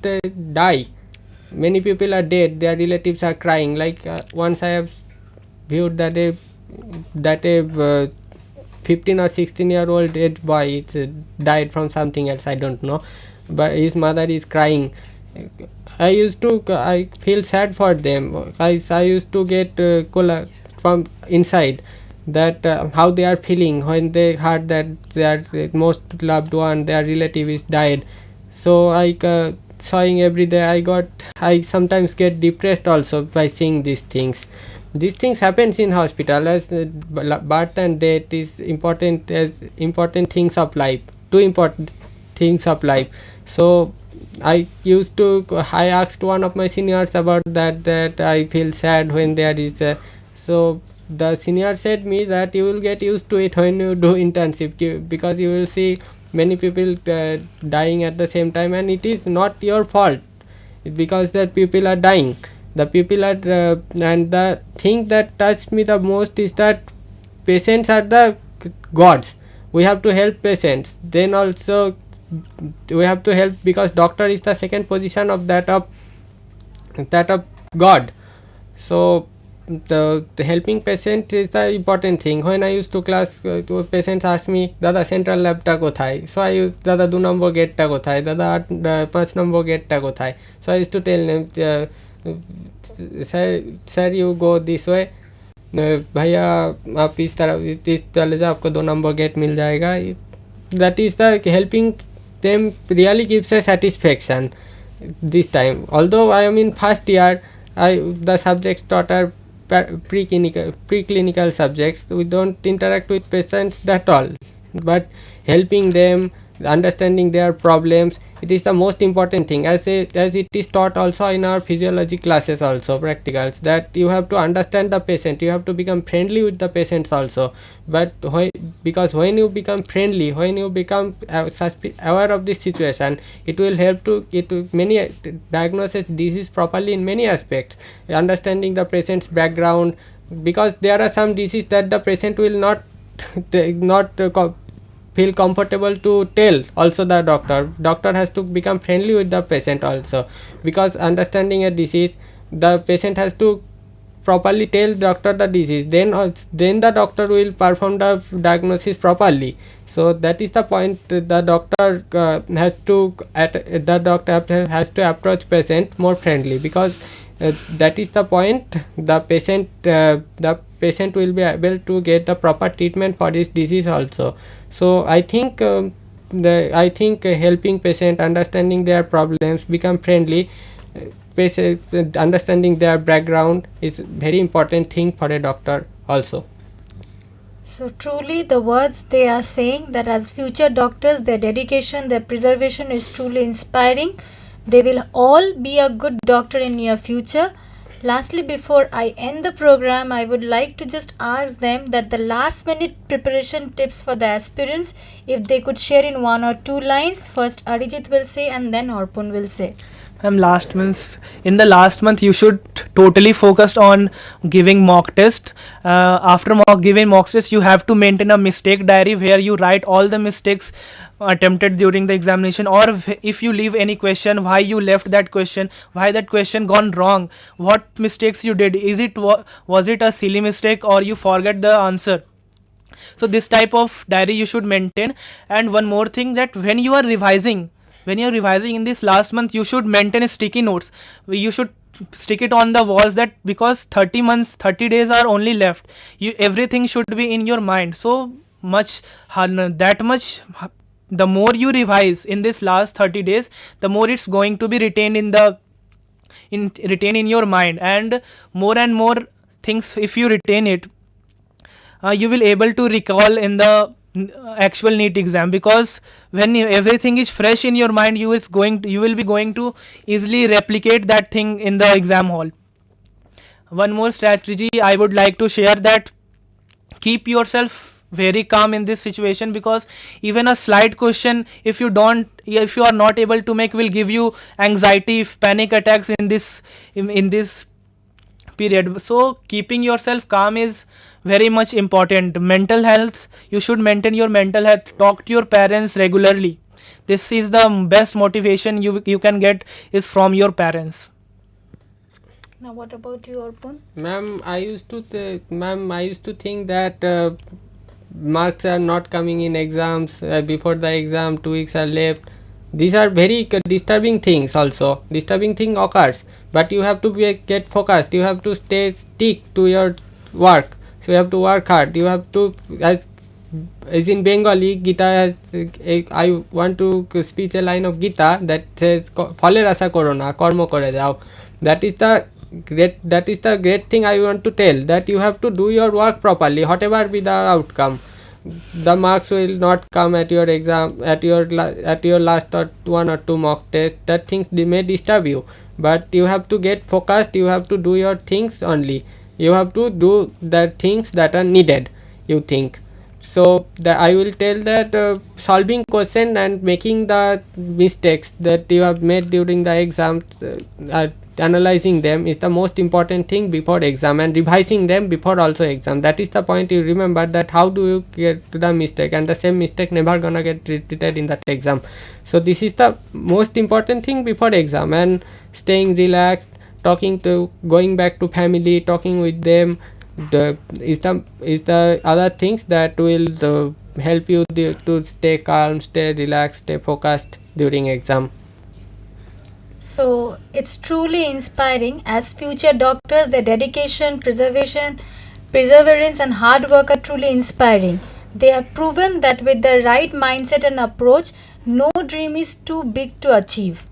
die, many people are dead, their relatives are crying. Like once I have viewed that a 15 or 16-year-old dead boy died from something else, I don't know, but his mother is crying. I feel sad for them. I used to get cola from inside, that how they are feeling when they heard that their most loved one, their relative is died. So seeing every day, I sometimes get depressed also by seeing these things. These things happens in hospital, as birth and death is important, as important things of life, two important things of life. So I asked one of my seniors about that I feel sad when there is so the senior said me that you will get used to it when you do internship, because you will see many people dying at the same time, and it is not your fault, because that people are dying. The people are and the thing that touched me the most is that patients are the gods. We have to help patients, then also we have to help, because doctor is the second position of that of God. So the helping patient is the important thing. When I used to class, patients ask me, Dada central lab ta kothay? So I used, Dada 2 number gate ta kothay? Dada 5 number gate ta kothay? So I used to tell them, sir you go this way, भैया आप इस तरफ इस चले जाओ, आपको 2 number gate मिल जाएगा. That is the helping them really gives a satisfaction this time. Although I am in first year, the subjects taught are preclinical subjects. We don't interact with patients at all, but helping them, understanding their problems, it is the most important thing, as it is taught also in our physiology classes, also practicals, that you have to understand the patient, you have to become friendly with the patients also. But because when you become friendly, when you become aware of this situation, it will help to many diagnosis disease properly in many aspects, understanding the patient's background, because there are some diseases that the patient will not feel comfortable to tell. Also the doctor has to become friendly with the patient also, because understanding a disease, the patient has to properly tell doctor the disease, then the doctor will perform the diagnosis properly. So that is the point. The doctor has to approach patient more friendly, because that is the point. The patient will be able to get the proper treatment for this disease also. So I think helping patient, understanding their problems, become friendly, understanding their background is very important thing for a doctor also. So truly the words they are saying, that as future doctors, their dedication, their preservation is truly inspiring. They will all be a good doctor in near future. Lastly, before I end the program, I would like to just ask them that the last minute preparation tips for the aspirants, if they could share in 1 or 2 lines. First Arijit will say and then Arpan will say. In the last month you should totally focus on giving mock test. After giving mock test, you have to maintain a mistake diary where you write all the mistakes attempted during the examination, or if you leave any question, why you left that question, why that question gone wrong, what mistakes you did, was it a silly mistake or you forget the answer. So this type of diary you should maintain. And one more thing, that when you are revising in this last month, you should maintain sticky notes. You should stick it on the walls, that because 30 days are only left, everything should be in your mind. So much, the more you revise in this last 30 days, the more it's going to be retained in your mind. And more things, if you retain it, you will able to recall in the actual NEET exam, because when everything is fresh in your mind, you will be going to easily replicate that thing in the exam hall. one more strategy I would like to share, that keep yourself very calm in this situation, because even a slight question, if you are not able to make, will give you anxiety, panic attacks in this period. So keeping yourself calm is very much important. Mental health, you should maintain your mental health. Talk to your parents regularly. This is the best motivation you can get is from your parents. Now, what about you, Arpan? Ma'am, I used to think that marks are not coming in exams. Before the exam, 2 weeks are left. These are very disturbing things. Also, disturbing thing occurs, but you have to get focused. You have to stick to your work. So you have to work hard. You have to, as in Bengali, Gita has. I want to speak a line of Gita that says, "Phaler asa koro na, kormo kore jao." That is the great thing I want to tell, that you have to do your work properly, whatever be the outcome. The marks will not come at your exam, at your last or 1 or 2 mock tests. That things they may disturb you, but you have to get focused. You have to do your things only. You have to do the things that are needed, you think. So I will tell that solving question and making the mistakes that you have made during the exam, analyzing them is the most important thing before exam, and revising them before also exam. That is the point. You remember that how do you get to the mistake, and the same mistake never gonna get repeated in that exam. So this is the most important thing before exam, and staying relaxed, going back to family, talking with them, is the other things that will help you to stay calm, stay relaxed, stay focused during exam. So it's truly inspiring. As future doctors, their dedication, perseverance and hard work are truly inspiring. They have proven that with the right mindset and approach, no dream is too big to achieve.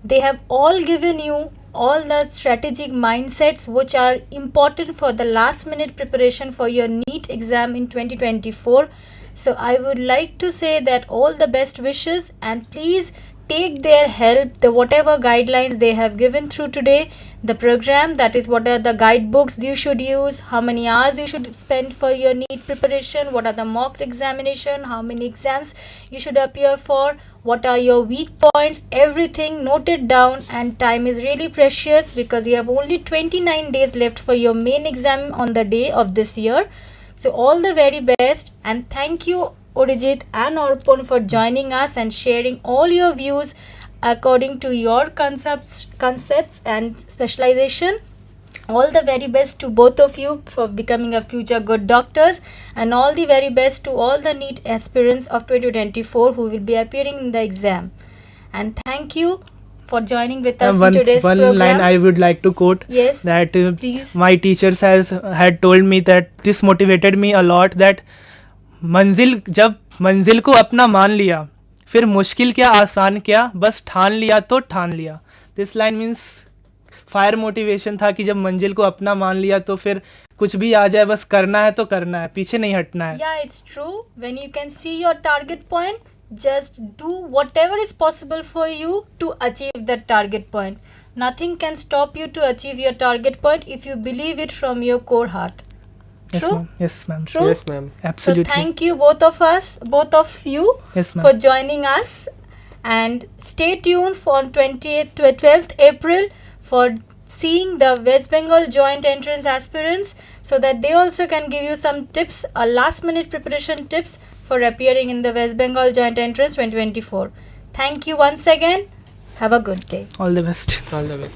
They have all given you all the strategic mindsets which are important for the last minute preparation for your NEET exam in 2024. So I would like to say that all the best wishes, and please take their help, the whatever guidelines they have given through today, the program, that is what are the guidebooks you should use, how many hours you should spend for your NEET preparation, what are the mock examination, how many exams you should appear for, what are your weak points, everything noted down. And time is really precious because you have only 29 days left for your main exam on the day of this year. So all the very best, and thank you Arjit and Arpan for joining us and sharing all your views according to your concepts and specialization. All the very best to both of you for becoming a future good doctors, and all the very best to all the NEET aspirants of 2024 who will be appearing in the exam. And thank you for joining with us in today's program. One line I would like to quote. Yes, that please. My teachers had told me that this motivated me a lot, that जब मंजिल को अपना मान लिया, फिर मुश्किल क्या आसान क्या, बस ठान लिया तो ठान लिया. This line means fire motivation था कि जब मंजिल को अपना मान लिया तो फिर कुछ भी आ जाए, बस करना है तो करना है, पीछे नहीं हटना है. Yeah, it's true. When you can see your target point, just do whatever is possible for you to achieve that target point. Nothing can stop you to achieve your target point if you believe it from your core heart. True? Yes, ma'am. True? Yes, ma'am. Absolutely. So thank you both of you Yes, ma'am. for joining us, and stay tuned for 20th to 12th April for seeing the West Bengal joint entrance aspirants, so that they also can give you some tips, last minute preparation tips for appearing in the West Bengal joint entrance 2024. Thank you once again. Have a good day. All the best. All the best.